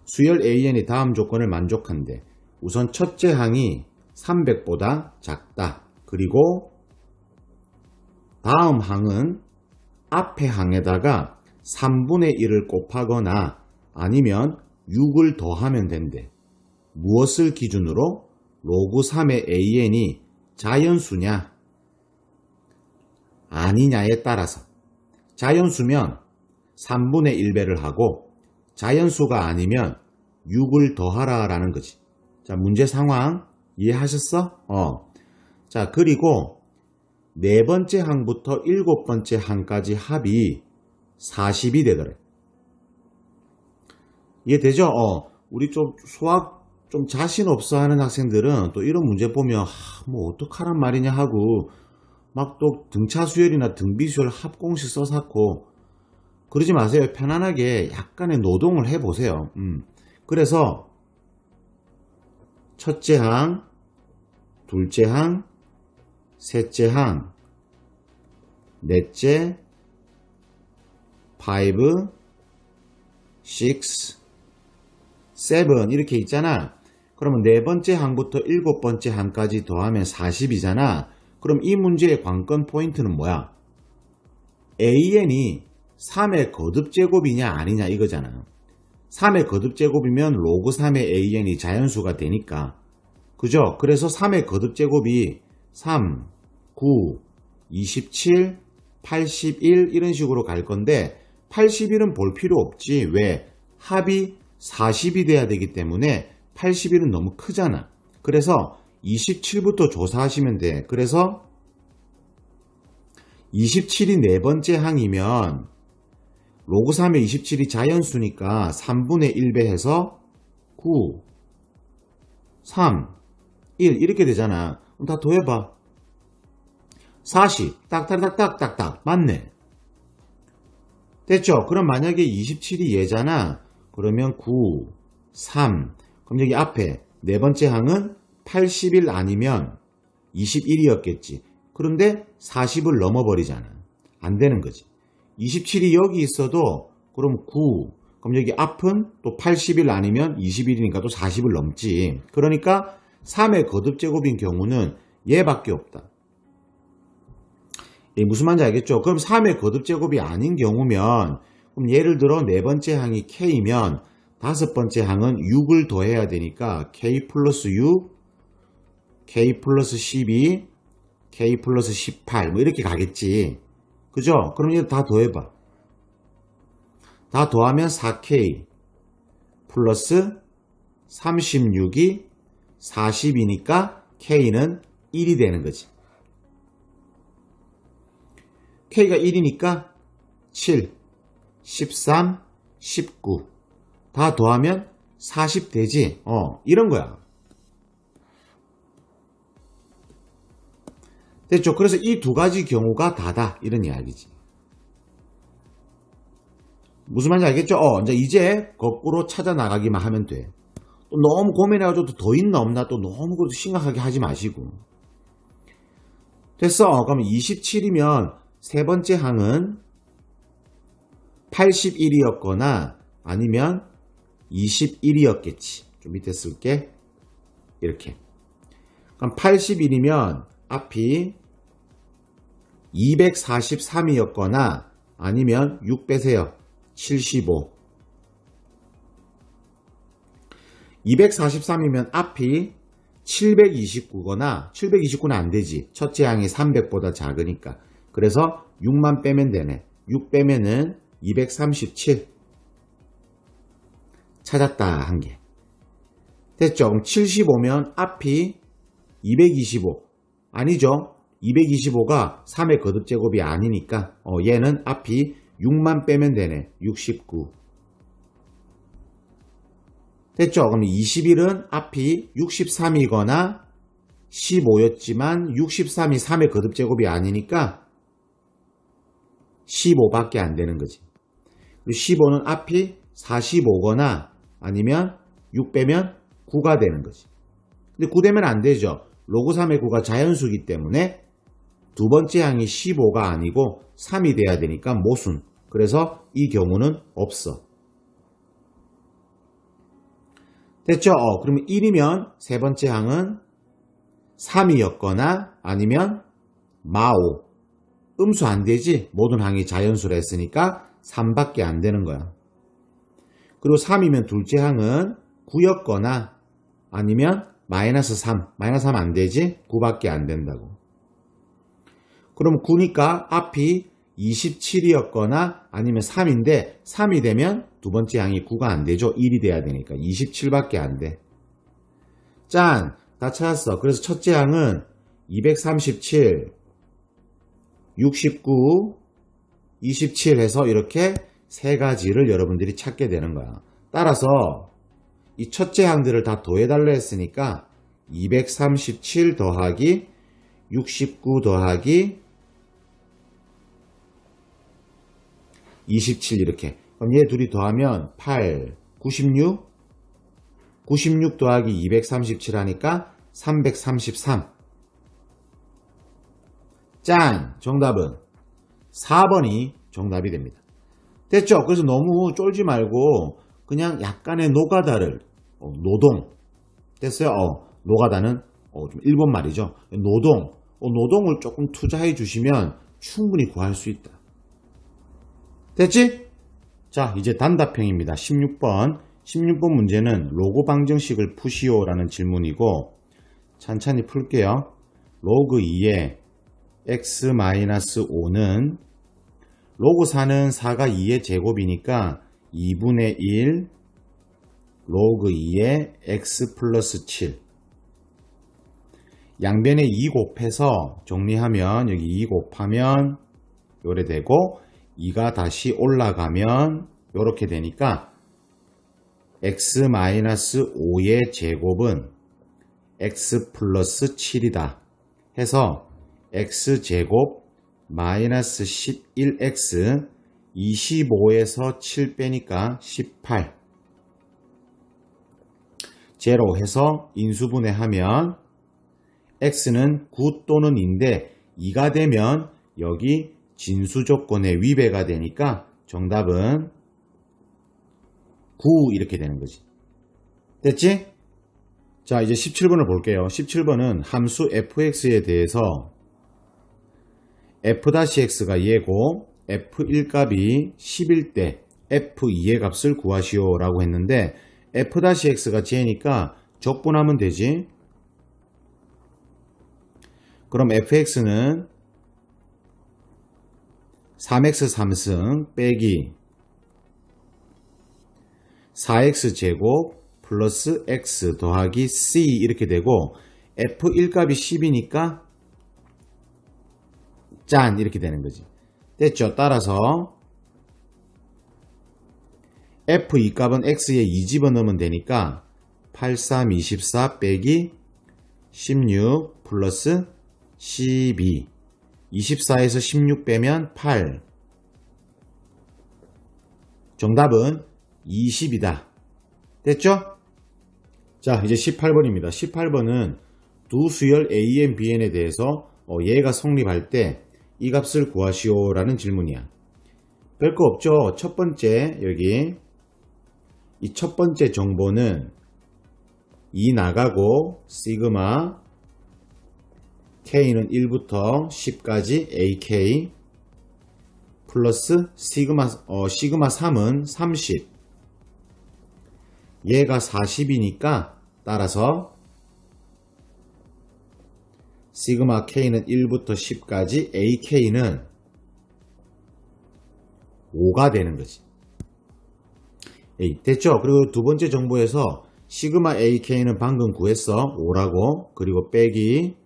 수열 AN이 다음 조건을 만족한대. 우선 첫째 항이 300보다 작다. 그리고 다음 항은 앞의 항에다가 3분의 1을 곱하거나 아니면 6을 더하면 된대. 무엇을 기준으로? 로그 3의 AN이 자연수냐 아니냐에 따라서. 자연수면 3분의 1배를 하고 자연수가 아니면 6을 더하라 라는 거지. 자, 문제 상황 이해하셨어? 자, 그리고 네 번째 항부터 일곱 번째 항까지 합이 40이 되더래. 이해되죠? 우리 좀 수학 좀 자신 없어 하는 학생들은 또 이런 문제 보면 뭐 어떡하란 말이냐 하고 막 또 등차수열이나 등비수열 합공식 써놓고 그러지 마세요. 편안하게 약간의 노동을 해보세요. 그래서 첫째 항, 둘째 항, 셋째 항, 넷째, 5, 6, 7 이렇게 있잖아. 그러면 네 번째 항부터 일곱 번째 항까지 더하면 40이잖아. 그럼 이 문제의 관건 포인트는 뭐야? AN이 3의 거듭제곱이냐 아니냐 이거잖아. 3의 거듭제곱이면 로그 3의 AN이 자연수가 되니까. 그죠? 그래서 3의 거듭제곱이 3, 9, 27, 81 이런 식으로 갈 건데 81은 볼 필요 없지. 왜? 합이 40이 돼야 되기 때문에 81은 너무 크잖아. 그래서 27부터 조사하시면 돼. 그래서 27이 네 번째 항이면 로그 3의 27이 자연수니까 3분의 1배 해서 9, 3, 1 이렇게 되잖아. 그럼 다 더해봐. 40, 딱딱딱딱딱딱 맞네. 됐죠? 그럼 만약에 27이 얘잖아. 그러면 9, 3 그럼 여기 앞에 네 번째 항은 80일 아니면 21이었겠지. 그런데 40을 넘어버리잖아. 안 되는 거지. 27이 여기 있어도 그럼 9 그럼 여기 앞은 또 80일 아니면 21이니까 또 40을 넘지. 그러니까 3의 거듭제곱인 경우는 얘밖에 없다. 무슨 말인지 알겠죠? 그럼 3의 거듭제곱이 아닌 경우면 그럼 예를 들어 네 번째 항이 K면 다섯 번째 항은 6을 더해야 되니까 K 플러스 6, K 플러스 12, K 플러스 18 뭐 이렇게 가겠지. 그죠? 그럼 이거 다 더해봐. 다 더하면 4K 플러스 36이 40이니까 K는 1이 되는 거지. K가 1이니까 7, 13, 19 다 더하면 40 되지. 이런 거야. 됐죠? 그래서 이 두 가지 경우가 다다. 이런 이야기지. 무슨 말인지 알겠죠? 이제 거꾸로 찾아 나가기만 하면 돼. 또 너무 고민해가지고 더 있나 없나 또 너무 심각하게 하지 마시고. 됐어. 그러면 27이면 세 번째 항은 81이었거나 아니면 21이었겠지. 좀 밑에 쓸게. 이렇게. 그럼 81이면 앞이 243이었거나 아니면 6 빼세요. 75. 243이면 앞이 729거나 729는 안 되지. 첫째 항이 300보다 작으니까. 그래서 6만 빼면 되네. 6 빼면은 237. 찾았다 한 개. 됐죠? 그럼 75면 앞이 225. 아니죠? 225가 3의 거듭제곱이 아니니까 얘는 앞이 6만 빼면 되네. 69. 됐죠? 그럼 21은 앞이 63이거나 15였지만 63이 3의 거듭제곱이 아니니까 15밖에 안 되는 거지. 그리고 15는 앞이 45거나 아니면 6 빼면 9가 되는 거지. 근데 9 되면 안 되죠. 로그 3의 9가 자연수이기 때문에 두 번째 항이 15가 아니고 3이 돼야 되니까 모순. 그래서 이 경우는 없어. 됐죠? 그러면 1이면 세 번째 항은 3이었거나 아니면 마오. 음수 안 되지? 모든 항이 자연수라 했으니까 3밖에 안 되는 거야. 그리고 3이면 둘째 항은 9였거나 아니면 마이너스 3. 마이너스 3 안 되지? 9밖에 안 된다고. 그럼 9니까 앞이 27이었거나 아니면 3인데 3이 되면 두 번째 항이 9가 안 되죠. 1이 돼야 되니까 27밖에 안 돼. 짠! 다 찾았어. 그래서 첫째 항은 237, 69, 27 해서 이렇게 세 가지를 여러분들이 찾게 되는 거야. 따라서 이 첫째 항들을 다 더해달라 했으니까 237 더하기 69 더하기 27 이렇게. 그럼 얘 둘이 더하면 8, 96, 96 더하기 237 하니까 333. 짠! 정답은 4번이 정답이 됩니다. 됐죠? 그래서 너무 쫄지 말고 그냥 약간의 노가다를 노동. 됐어요? 노가다는 좀 일본 말이죠. 노동을 조금 투자해 주시면 충분히 구할 수 있다. 됐지? 자, 이제 단답형입니다. 16번. 16번 문제는 로그 방정식을 푸시오라는 질문이고 찬찬히 풀게요. 로그 2에 x-5는 로그 4는 4가 2의 제곱이니까 2분의 1 로그 2에 x 플러스 7 양변에 2 곱해서 정리하면 여기 2 곱하면 요래 되고 2가 다시 올라가면 요렇게 되니까 x-5의 제곱은 x 플러스 7이다 해서 x제곱 마이너스 11x 25에서 7 빼니까 18 제로 해서 인수분해하면 x는 9 또는 2인데 2가 되면 여기 진수조건의 위배가 되니까 정답은 9 이렇게 되는 거지. 됐지? 자, 이제 17번을 볼게요. 17번은 함수 fx에 대해서 f-x가 얘고 f1 값이 10일 때 f2의 값을 구하시오 라고 했는데 f-x가 쟤니까 적분하면 되지. 그럼 fx는 3x 3승 빼기 4x제곱 플러스 x 더하기 c 이렇게 되고 f1 값이 10이니까 짠 이렇게 되는 거지. 됐죠? 따라서 f2 값은 x에 2 집어넣으면 되니까 8, 3, 24 빼기 16 플러스 12 24에서 16 빼면 8 정답은 20이다. 됐죠? 자, 이제 18번입니다. 18번은 두 수열 AN, BN에 대해서 얘가 성립할 때 이 값을 구하시오 라는 질문이야. 별거 없죠. 첫 번째 여기 이 첫 번째 정보는 2 나가고 시그마 K는 1부터 10까지 AK 플러스 시그마 3은 30 얘가 40이니까 따라서 시그마 K는 1부터 10까지 AK는 5가 되는 거지. 됐죠? 그리고 두 번째 정보에서 시그마 AK는 방금 구했어. 5라고. 그리고 빼기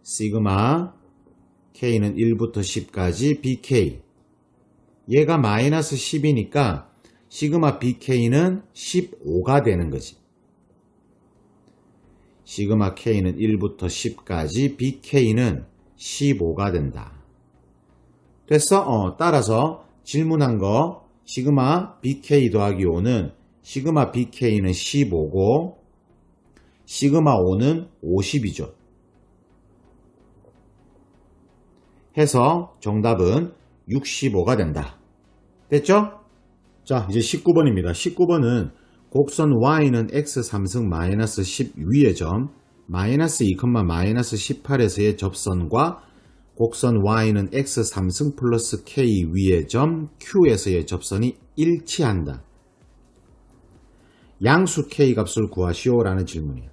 시그마 K는 1부터 10까지 BK 얘가 마이너스 10이니까 시그마 BK는 15가 되는 거지. 시그마 K는 1부터 10까지 BK는 15가 된다. 됐어? 따라서 질문한 거 시그마 BK 더하기 5는 시그마 BK는 15고 시그마 5는 50이죠. 해서 정답은 65가 된다. 됐죠? 자, 이제 19번입니다. 19번은 곡선 Y는 x 3승 마이너스 10 위의 점 마이너스 2, 마이너스 18에서의 접선과 곡선 Y는 x 3승 플러스 k 위의 점 Q에서의 접선이 일치한다. 양수 k 값을 구하시오 라는 질문이에요.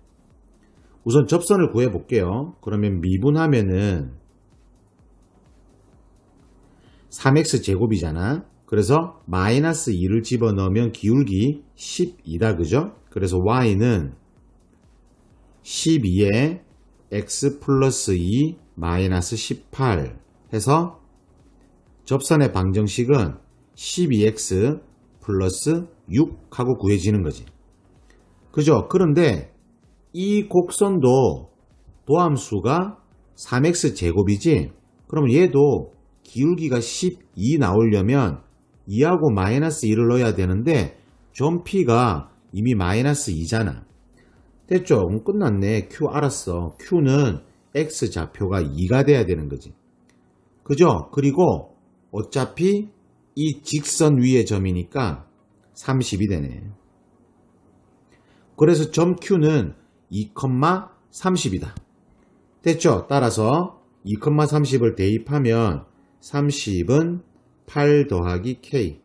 우선 접선을 구해 볼게요. 그러면 미분하면은 3x 제곱이잖아. 그래서 마이너스 2를 집어넣으면 기울기 12다. 그죠? 그래서 y는 12에 x 플러스 2 마이너스 18 해서 접선의 방정식은 12x 플러스 6 하고 구해지는 거지. 그죠? 그런데 이 곡선도 도함수가 3x 제곱이지? 그러면 얘도 기울기가 12 나오려면 2하고 마이너스 2를 넣어야 되는데 점 P가 이미 마이너스 2잖아. 됐죠? 끝났네. Q 알았어. Q는 X 좌표가 2가 돼야 되는 거지. 그죠? 그리고 어차피 이 직선 위의 점이니까 30이 되네. 그래서 점 Q는 2,30이다. 됐죠? 따라서 2,30을 대입하면 30은 8 더하기 K.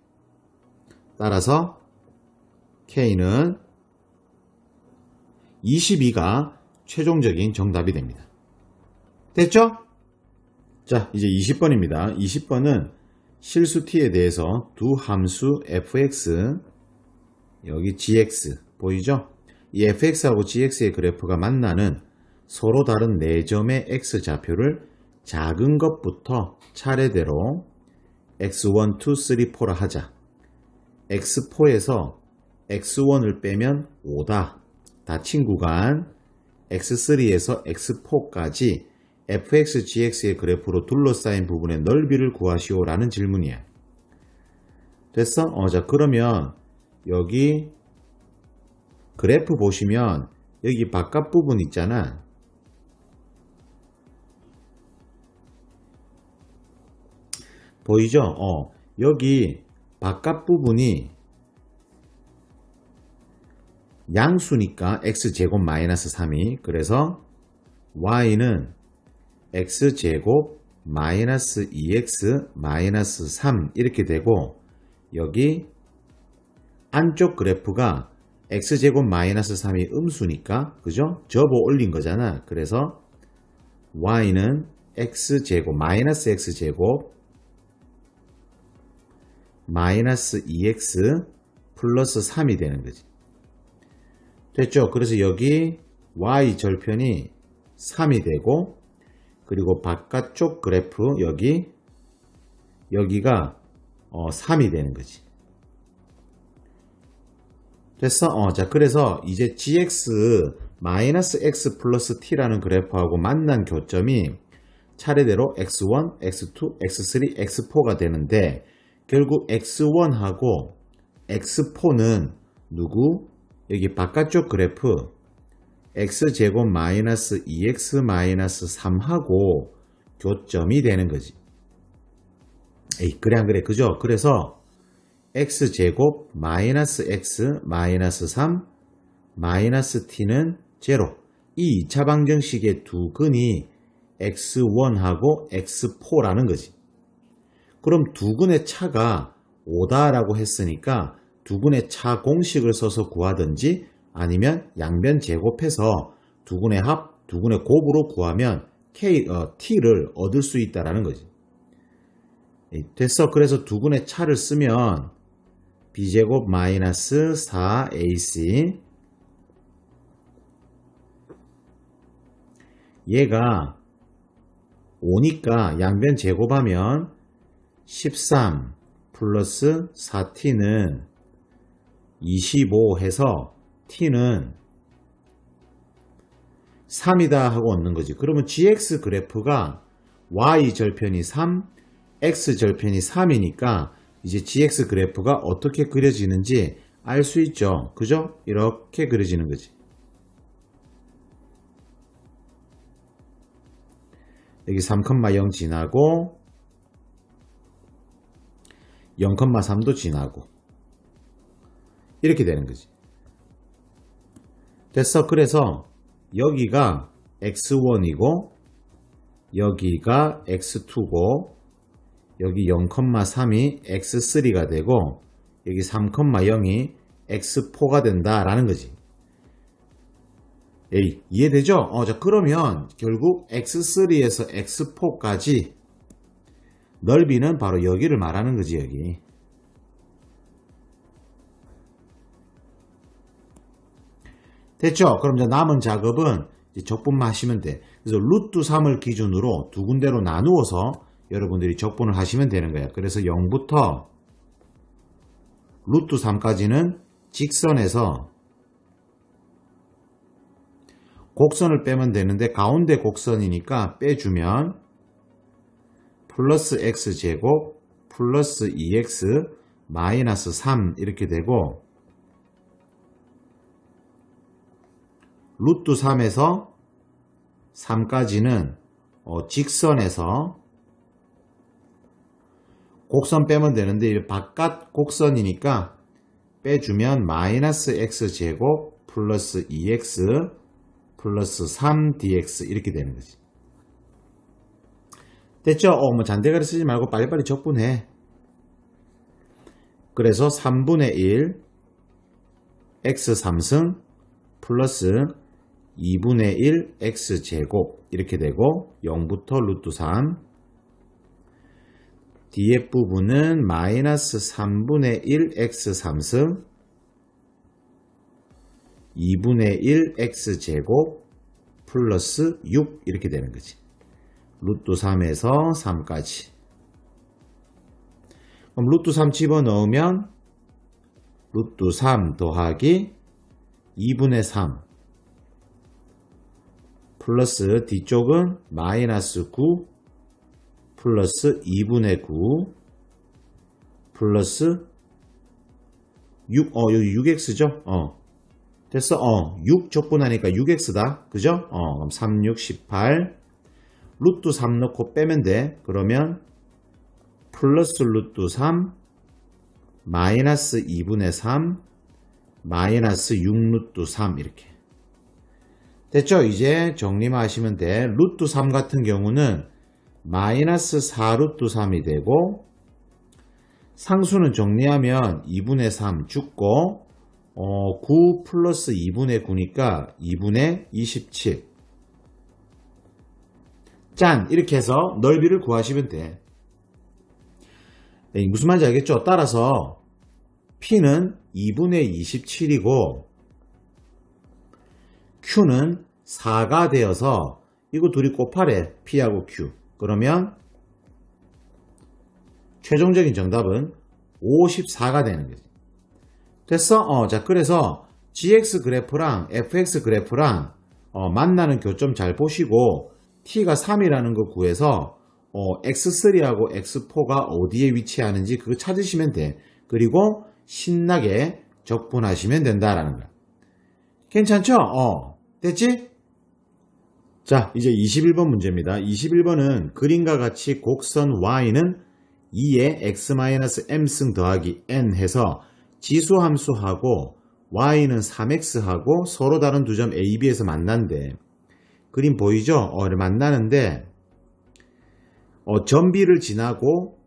따라서 K는 22가 최종적인 정답이 됩니다. 됐죠? 자, 이제 20번입니다. 20번은 실수 t에 대해서 두 함수 fx, 여기 gx 보이죠? 이 fx하고 gx의 그래프가 만나는 서로 다른 4점의 x 좌표를 작은 것부터 차례대로 x1, 2, 3, 4라 하자. x4에서 x1을 빼면 5다. 닫힌 구간 x3에서 x4까지 fx, gx의 그래프로 둘러싸인 부분의 넓이를 구하시오 라는 질문이야. 됐어? 자, 그러면 여기 그래프 보시면 여기 바깥 부분 있잖아. 보이죠? 여기 바깥 부분이 양수니까 x제곱 마이너스 3이 그래서 y는 x제곱 마이너스 2x 마이너스 3 이렇게 되고 여기 안쪽 그래프가 x제곱 마이너스 3이 음수니까 그죠? 접어 올린 거잖아. 그래서 y는 x제곱 마이너스 x제곱 마이너스 2x 플러스 3이 되는 거지. 됐죠? 그래서 여기 y 절편이 3이 되고, 그리고 바깥쪽 그래프 여기가 3이 되는 거지. 됐어? 자, 그래서 이제 gx-x 플러스 t라는 그래프하고 만난 교점이 차례대로 x1, x2, x3, x4가 되는데, 결국 x1하고 x4는 누구? 여기 바깥쪽 그래프 x제곱 마이너스 2x 마이너스 3하고 교점이 되는 거지. 에이, 그래 안 그래? 그죠? 그래서 x제곱 마이너스 x 마이너스 3 마이너스 t는 제로. 이 2차 방정식의 두 근이 x1하고 x4라는 거지. 그럼 두 근의 차가 5다라고 했으니까 두 근의 차 공식을 써서 구하든지 아니면 양변 제곱해서 두 근의 합, 두 근의 곱으로 구하면 t를 얻을 수 있다라는 거지. 됐어. 그래서 두 근의 차를 쓰면 b제곱 마이너스 4ac 얘가 5니까 양변 제곱하면 13 플러스 4t는 25 해서 t는 3이다 하고 얻는 거지. 그러면 gx 그래프가 y 절편이 3, x 절편이 3이니까 이제 gx 그래프가 어떻게 그려지는지 알 수 있죠. 그죠? 이렇게 그려지는 거지. 여기 3,0 지나고 0,3도 지나고 이렇게 되는 거지. 됐어. 그래서 여기가 x1이고 여기가 x2고 여기 0,3이 x3가 되고 여기 3,0이 x4가 된다라는 거지. 에이, 이해되죠? 자, 그러면 결국 x3에서 x4까지 넓이는 바로 여기를 말하는 거지, 여기. 됐죠? 그럼 이제 남은 작업은 이제 적분만 하시면 돼. 그래서 루트 3을 기준으로 두 군데로 나누어서 여러분들이 적분을 하시면 되는 거야. 그래서 0부터 루트 3까지는 직선에서 곡선을 빼면 되는데 가운데 곡선이니까 빼주면 플러스 x제곱 플러스 2x 마이너스 3 이렇게 되고 루트 3에서 3까지는 직선에서 곡선 빼면 되는데 바깥 곡선이니까 빼주면 마이너스 x제곱 플러스 2x 플러스 3dx 이렇게 되는 거지. 됐죠? 뭐 잔대가리 쓰지 말고 빨리빨리 적분해. 그래서 3분의 1 x 3승 플러스 2분의 1 x제곱 이렇게 되고 0부터 루트 3 뒤에 부분은 마이너스 3분의 1 x 3승 2분의 1 x제곱 플러스 6 이렇게 되는 거지. 루트 3에서 3까지. 그럼 루트 3 집어넣으면 루트 3 더하기 2분의 3 플러스 뒤쪽은 마이너스 9 플러스 2분의 9 플러스 6, 여기 6x죠? 됐어? 6 적분하니까 6x다. 그죠? 그럼 3, 6, 18 루트 3 넣고 빼면 돼. 그러면 플러스 루트 3 마이너스 2분의 3 마이너스 6 루트 3 이렇게 됐죠? 이제 정리만 하시면 돼. 루트 3 같은 경우는 마이너스 4 루트 3이 되고 상수는 정리하면 2분의 3 죽고 9 플러스 2분의 9니까 2분의 27 짠! 이렇게 해서 넓이를 구하시면 돼. 네, 무슨 말인지 알겠죠? 따라서 P는 2분의 27이고 Q는 4가 되어서 이거 둘이 곱하래. P하고 Q. 그러면 최종적인 정답은 54가 되는 거지. 됐어? 자, 그래서 GX 그래프랑 FX 그래프랑 만나는 교점 잘 보시고 T가 3이라는 거 구해서 X3하고 X4가 어디에 위치하는지 그거 찾으시면 돼. 그리고 신나게 적분하시면 된다라는 거야. 괜찮죠? 됐지? 자, 이제 21번 문제입니다. 21번은 그림과 같이 곡선 Y는 2에 x-m승 더하기 n 해서 지수함수하고 y는 3x하고 서로 다른 두 점 A, B에서 만난대. 그림 보이죠? 만나는데 점 B를 지나고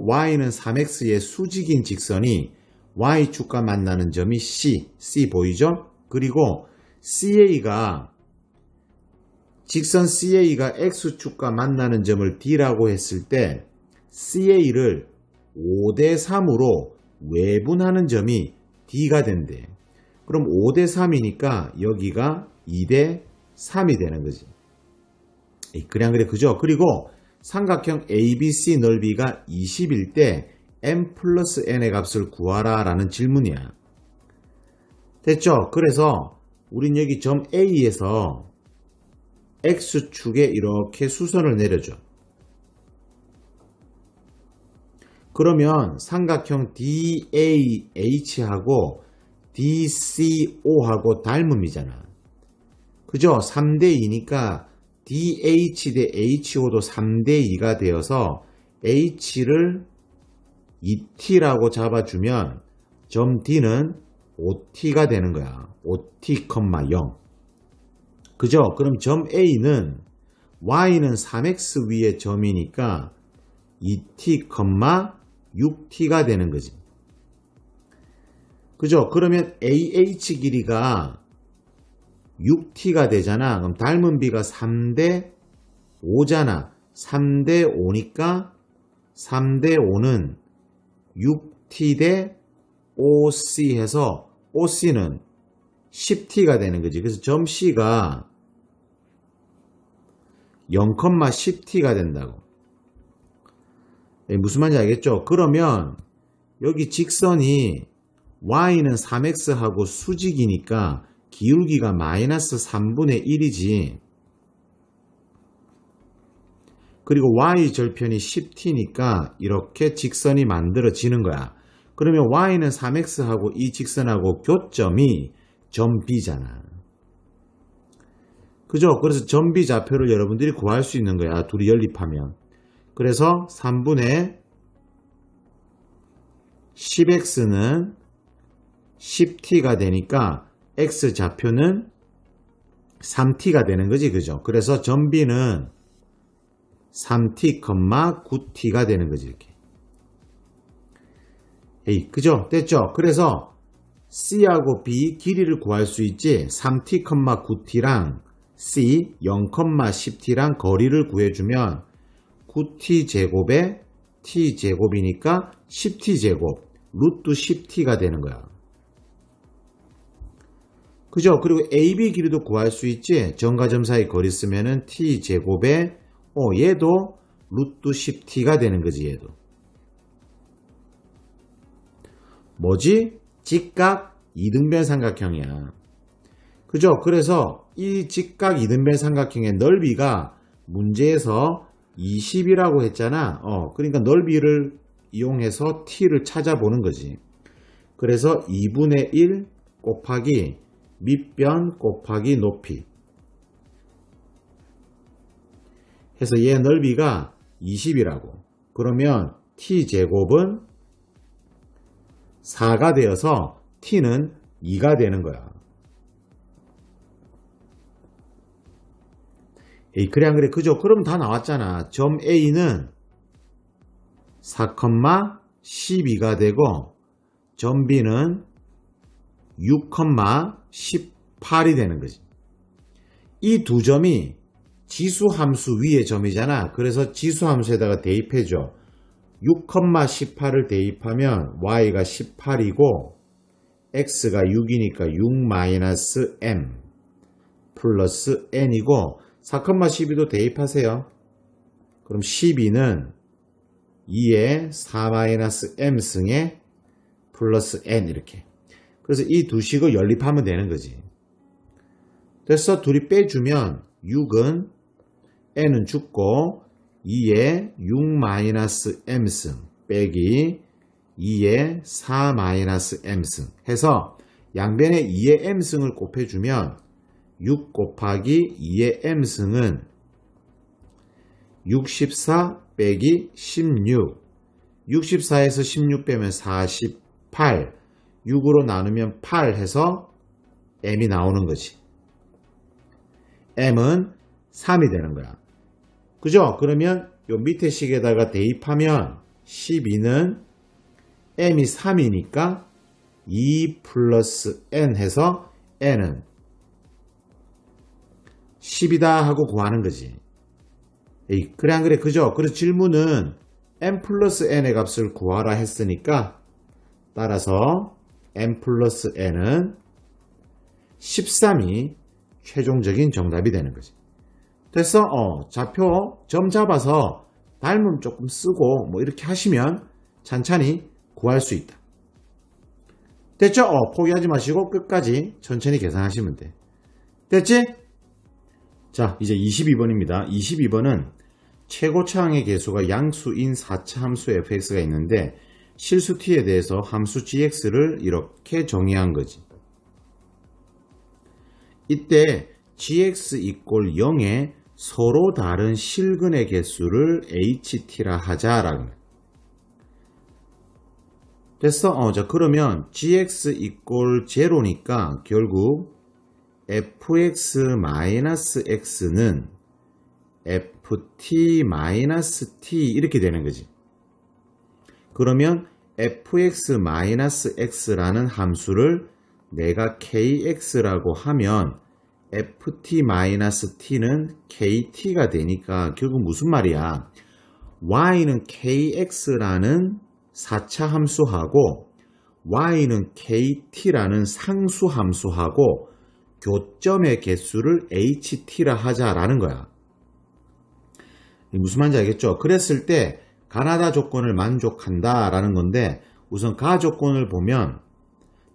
y는 3x의 수직인 직선이 y축과 만나는 점이 C 보이죠? 그리고 직선 CA가 X축과 만나는 점을 D라고 했을 때 CA를 5대3으로 외분하는 점이 D가 된대. 그럼 5대3이니까 여기가 2대3이 되는 거지. 그래 안 그래? 그죠? 그리고 삼각형 ABC 넓이가 20일 때 m 플러스 n의 값을 구하라 라는 질문이야. 됐죠? 그래서 우린 여기 점 A에서 X축에 이렇게 수선을 내려줘. 그러면 삼각형 DAH하고 DCO하고 닮음이잖아. 그죠? 3대2니까 DH 대 HO도 3대2가 되어서 H를 2T라고 잡아주면 점 D는 5T가 되는 거야. 5T, 0. 그죠? 그럼 점 A는 Y는 3X 위의 점이니까 2T, 6T가 되는 거지. 그죠? 그러면 AH 길이가 6T가 되잖아. 그럼 닮은 비가 3대 5잖아. 3대 5니까 3대 5는 6T 대 OC 해서 OC는 10T가 되는 거지. 그래서 점 C가 0,10T가 된다고. 무슨 말인지 알겠죠? 그러면 여기 직선이 Y는 3X하고 수직이니까 기울기가 마이너스 3분의 1이지. 그리고 Y 절편이 10T니까 이렇게 직선이 만들어지는 거야. 그러면 Y는 3X하고 이 직선하고 교점이 점 B잖아. 그죠? 그래서 점 B 좌표를 여러분들이 구할 수 있는 거야. 둘이 연립하면. 그래서 3분의 10X는 10T가 되니까 X 좌표는 3T가 되는 거지. 그죠? 그래서 점 B는 3T, 9T가 되는 거지. 이렇게. 그죠? 됐죠? 그래서 C하고 B 길이를 구할 수 있지. 3T, 9T랑 C 0,10T랑 거리를 구해주면 9T제곱에 T제곱이니까 10T제곱 루트 10T가 되는 거야. 그죠? 그리고 AB 길이도 구할 수 있지. 점과 점 사이 거리 쓰면은 T제곱에 얘도 루트 10T가 되는 거지. 얘도 뭐지? 직각 이등변 삼각형이야. 그죠? 그래서 이 직각 이등변 삼각형의 넓이가 문제에서 20이라고 했잖아. 그러니까 넓이를 이용해서 T를 찾아보는 거지. 그래서 2분의 1 곱하기 밑변 곱하기 높이 해서 얘 넓이가 20이라고. 그러면 T제곱은 4가 되어서 T는 2가 되는 거야. 그래 안 그래? 그죠? 그럼 다 나왔잖아. 점 A는 4,12가 되고 점 B는 6,18이 되는 거지. 이 두 점이 지수함수 위의 점이잖아. 그래서 지수함수에다가 대입해줘. 6,18을 대입하면 y가 18이고 x가 6이니까 6-m 플러스 n이고 4,12도 대입하세요. 그럼 12는 2의 4-m승에 플러스 n 이렇게. 그래서 이 두 식을 연립하면 되는 거지. 그래서 둘이 빼주면 6은 n은 죽고 2의 6-m승 빼기 2의 4-m승 해서 양변에 2의 m승을 곱해주면 6 곱하기 2의 m승은 64 빼기 16 64에서 16 빼면 48 6으로 나누면 8 해서 m이 나오는 거지. m은 3이 되는 거야. 그죠? 그러면 요 밑에 식에다가 대입하면 12는 m이 3이니까 2 플러스 n 해서 n은 10이다 하고 구하는 거지. 에이, 그래 안 그래? 그죠? 그래서 질문은 m 플러스 n의 값을 구하라 했으니까 따라서 m 플러스 n은 13이 최종적인 정답이 되는 거지. 됐어? 좌표 점 잡아서 닮음 조금 쓰고 뭐 이렇게 하시면 찬찬히 구할 수 있다. 됐죠? 포기하지 마시고 끝까지 천천히 계산하시면 돼. 됐지? 자, 이제 22번입니다. 22번은 최고차항의 개수가 양수인 4차 함수 fx가 있는데 실수 t에 대해서 함수 gx를 이렇게 정의한 거지. 이때 gx 이꼴 0에 서로 다른 실근의 개수를 ht라 하자라는 거야. 됐어? 자, 그러면 gx 이꼴 0니까 결국 fx-x는 ft-t 이렇게 되는 거지. 그러면 fx-x라는 함수를 내가 kx라고 하면 ft-t는 kt가 되니까 결국 무슨 말이야? y는 kx라는 4차 함수하고 y는 kt라는 상수 함수하고 교점의 개수를 ht라 하자라는 거야. 무슨 말인지 알겠죠? 그랬을 때 가나다 조건을 만족한다 라는 건데 우선 가 조건을 보면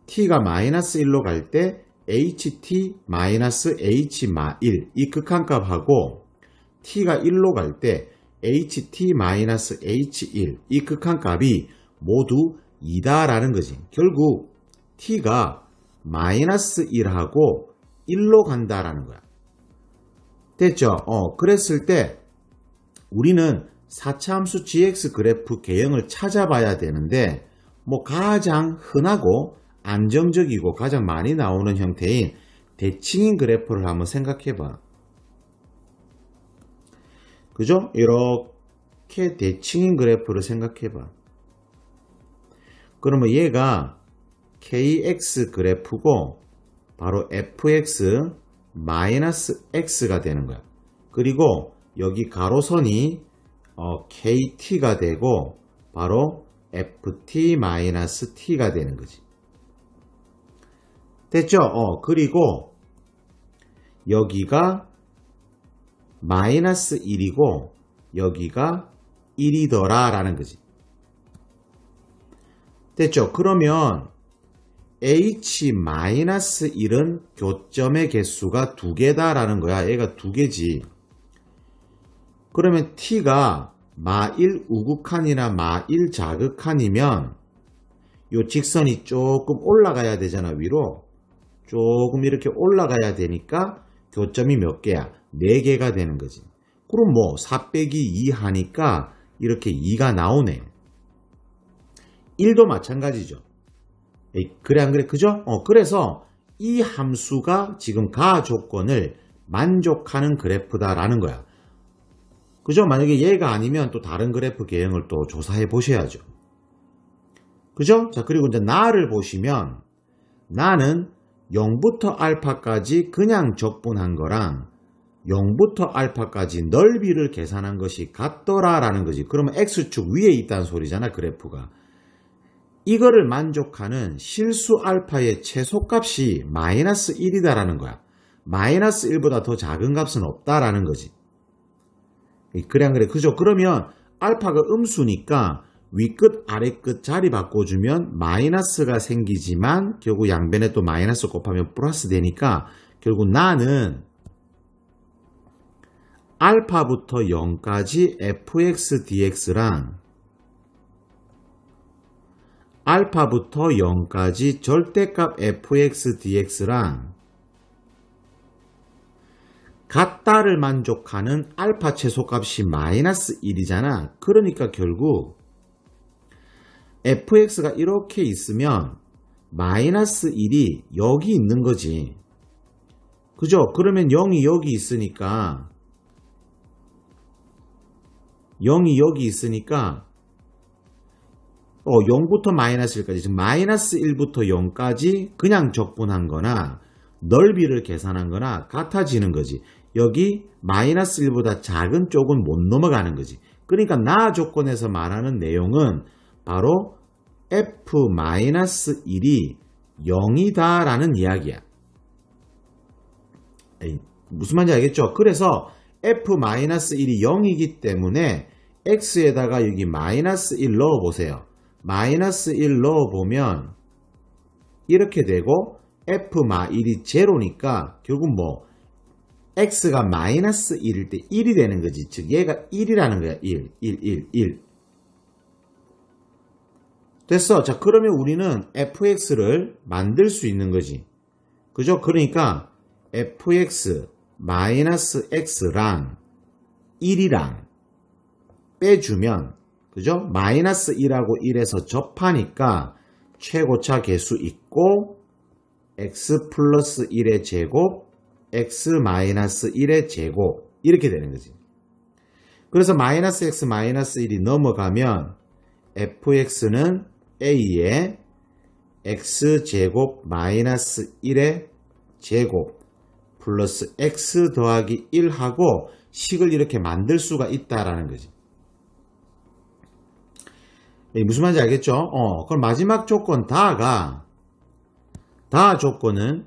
t가 마이너스 1로 갈 때 ht 마이너스 h-1 이 극한값하고 t가 1로 갈 때 ht 마이너스 h1 이 극한값이 모두 2다 라는 거지. 결국 t가 마이너스 1하고 1로 간다라는 거야. 됐죠? 그랬을 때 우리는 4차 함수 gx 그래프 개형을 찾아봐야 되는데 뭐 가장 흔하고 안정적이고 가장 많이 나오는 형태인 대칭인 그래프를 한번 생각해 봐. 그죠? 이렇게 대칭인 그래프를 생각해 봐. 그러면 얘가 kx 그래프고 바로 fx 마이너스 x가 되는 거야. 그리고 여기 가로선이 kt가 되고 바로 ft 마이너스 t가 되는 거지. 됐죠? 그리고 여기가 마이너스 1이고 여기가 1이더라 라는 거지. 됐죠? 그러면 h-1은 교점의 개수가 2개다 라는 거야. 얘가 2개지. 그러면 t가 마1 우극한이나 마1 자극한이면 요 직선이 조금 올라가야 되잖아. 위로 조금 이렇게 올라가야 되니까 교점이 몇 개야? 4개가 되는 거지. 그럼 뭐 4 빼기 2 하니까 이렇게 2가 나오네. 1도 마찬가지죠. 그래 안 그래? 그죠? 그래서 이 함수가 지금 가 조건을 만족하는 그래프다라는 거야. 그죠? 만약에 얘가 아니면 또 다른 그래프 개형을 또 조사해 보셔야죠. 그죠? 자, 그리고 이제 나를 보시면 나는 0부터 알파까지 그냥 적분한 거랑 0부터 알파까지 넓이를 계산한 것이 같더라라는 거지. 그러면 X축 위에 있다는 소리잖아, 그래프가. 이거를 만족하는 실수 알파의 최소값이 마이너스 1이다라는 거야. 마이너스 1보다 더 작은 값은 없다라는 거지. 그래 안 그래? 그죠? 그러면 알파가 음수니까 위끝 아래끝 자리 바꿔주면 마이너스가 생기지만 결국 양변에 또 마이너스 곱하면 플러스 되니까 결국 나는 알파부터 0까지 fx dx랑 알파부터 0까지 절대값 fx dx랑 같다를 만족하는 알파 최소값이 마이너스 1이잖아. 그러니까 결국 fx가 이렇게 있으면 마이너스 1이 여기 있는 거지. 그죠? 그러면 0이 여기 있으니까 0이 여기 있으니까 0부터 마이너스 1까지, 즉 마이너스 1부터 0까지 그냥 적분한 거나 넓이를 계산한 거나 같아지는 거지. 여기 마이너스 1보다 작은 쪽은 못 넘어가는 거지. 그러니까 나 조건에서 말하는 내용은 바로 f-1이 0이다 라는 이야기야. 무슨 말인지 알겠죠? 그래서 f-1이 0이기 때문에 x에다가 여기 마이너스 1 넣어보세요. 마이너스 1 넣어보면 이렇게 되고 f-1이 제로니까 결국 뭐 x가 마이너스 1일 때 1이 되는 거지. 즉 얘가 1이라는 거야. 1. 됐어. 자, 그러면 우리는 fx를 만들 수 있는 거지. 그죠? 그러니까 fx 마이너스 x랑 1이랑 빼주면, 그죠? 마이너스 1하고 1에서 접하니까 최고차 계수 있고 x 플러스 1의 제곱, x 마이너스 1의 제곱 이렇게 되는 거지. 그래서 마이너스 x 마이너스 1이 넘어가면 fx는 a의 x제곱 마이너스 1의 제곱 플러스 x 더하기 1하고 식을 이렇게 만들 수가 있다라는 거지. 무슨 말인지 알겠죠? 그럼 마지막 조건 다 조건은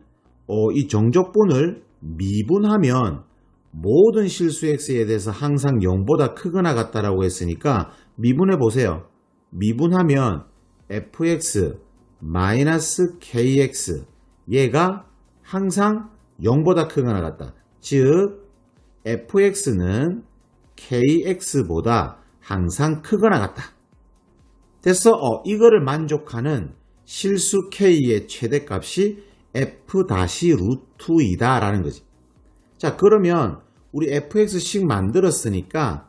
이 정적분을 미분하면 모든 실수 x에 대해서 항상 0보다 크거나 같다라고 했으니까 미분해 보세요. 미분하면 fx 마이너스 kx 얘가 항상 0보다 크거나 같다. 즉 fx는 kx보다 항상 크거나 같다. 됐어? 이거를 만족하는 실수 k의 최대값이 f-루트2다 라는 거지. 자, 그러면 우리 fx식 만들었으니까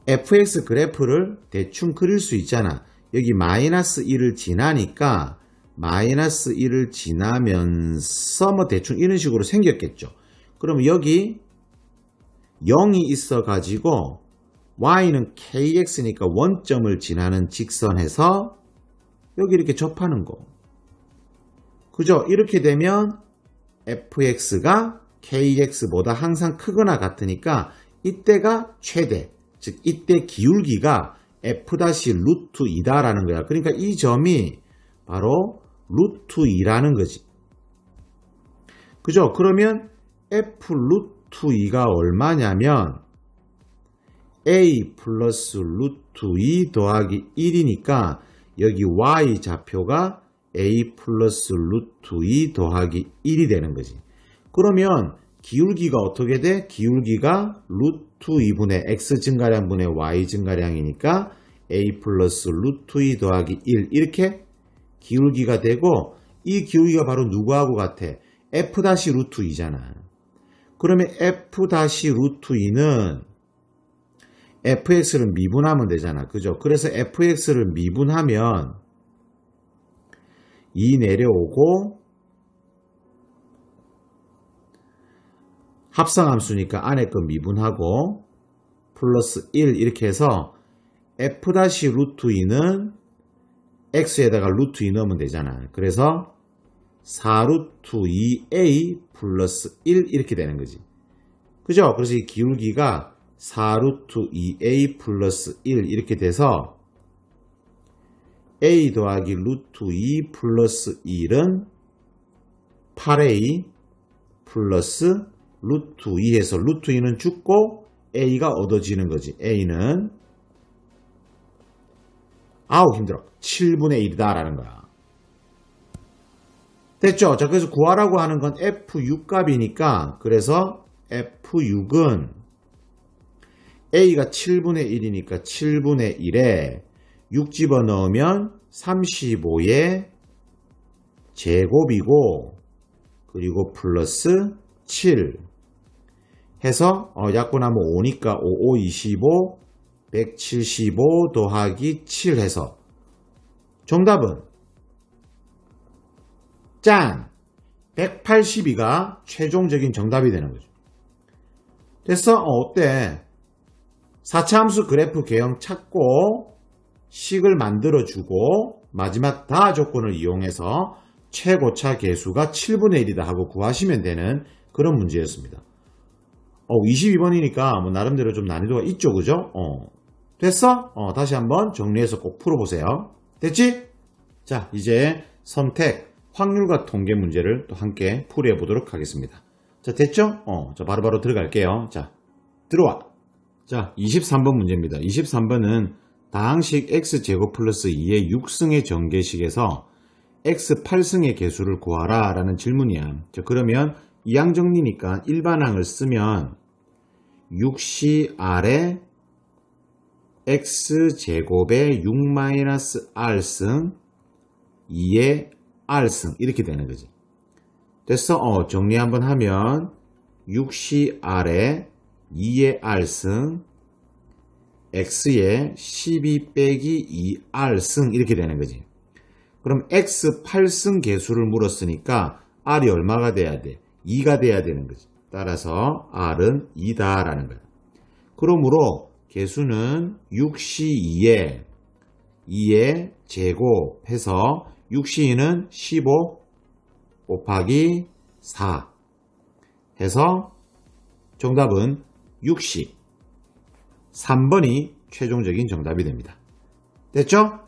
fx 그래프를 대충 그릴 수 있잖아. 여기 마이너스 1을 지나니까 마이너스 1을 지나면서 뭐 대충 이런 식으로 생겼겠죠. 그럼 여기 0이 있어 가지고 y는 kx니까 원점을 지나는 직선에서 여기 이렇게 접하는 거. 그죠? 이렇게 되면 fx가 kx보다 항상 크거나 같으니까 이때가 최대, 즉 이때 기울기가 f-루트2다라는 거야. 그러니까 이 점이 바로 루트2라는 거지. 그죠? 그러면 f-루트2가 얼마냐면 a 플러스 루트2 더하기 1이니까 여기 y 좌표가 a 플러스 루트2 더하기 1이 되는 거지. 그러면 기울기가 어떻게 돼? 기울기가 루트2분의 x 증가량분의 y 증가량이니까 a 플러스 루트2 더하기 1 이렇게 기울기가 되고 이 기울기가 바로 누구하고 같아? f-루트2잖아. 그러면 f-루트2는 fx를 미분하면 되잖아. 그죠? 그래서 fx를 미분하면 2 내려오고 합성함수니까 안에 거 미분하고 플러스 1 이렇게 해서 f-루트2는 x에다가 루트2 넣으면 되잖아. 그래서 4루트 2a 플러스 1 이렇게 되는 거지. 그죠? 그래서 이 기울기가 4루트 2a 플러스 1 이렇게 돼서 a 더하기 루트 2 플러스 1은 8a 플러스 루트 2에서 루트 2는 죽고 a가 얻어지는 거지. a는 아우 힘들어. 7분의 1이다 라는 거야. 됐죠? 자, 그래서 구하라고 하는 건 F6 값이니까 그래서 F6은 A가 7분의 1이니까 7분의 1에 6 집어넣으면 35의 제곱이고 그리고 플러스 7 해서 약분하면 5니까 5, 5, 25 175 더하기 7 해서 정답은 짠! 182가 최종적인 정답이 되는 거죠. 됐어? 어때? 4차 함수 그래프 개형 찾고 식을 만들어주고 마지막 다 조건을 이용해서 최고차 계수가 7분의 1이다 하고 구하시면 되는 그런 문제였습니다. 22번이니까 뭐 나름대로 좀 난이도가 있죠, 그죠? 됐어? 다시 한번 정리해서 꼭 풀어보세요. 됐지? 자, 이제 선택, 확률과 통계 문제를 또 함께 풀이해 보도록 하겠습니다. 자, 됐죠? 자, 바로바로 들어갈게요. 자, 들어와. 자, 23번 문제입니다. 23번은 다항식 x제곱 플러스 2의 6승의 전개식에서 x 8승의 개수를 구하라 라는 질문이야. 자, 그러면 이항정리니까 일반항을 쓰면 6c 아래 x제곱의 6-r승 2의 r승 이렇게 되는 거지. 됐어? 정리 한번 하면 6c 아래 2의 r승 x의 12 빼기 2r승 이렇게 되는 거지. 그럼 x 8승 개수를 물었으니까 r이 얼마가 돼야 돼? 2가 돼야 되는 거지. 따라서 r은 2다 라는 거야. 그러므로 개수는 6c2에 2의 제곱 해서 6c2는 15 곱하기 4 해서 정답은 6c 3번이 최종적인 정답이 됩니다. 됐죠?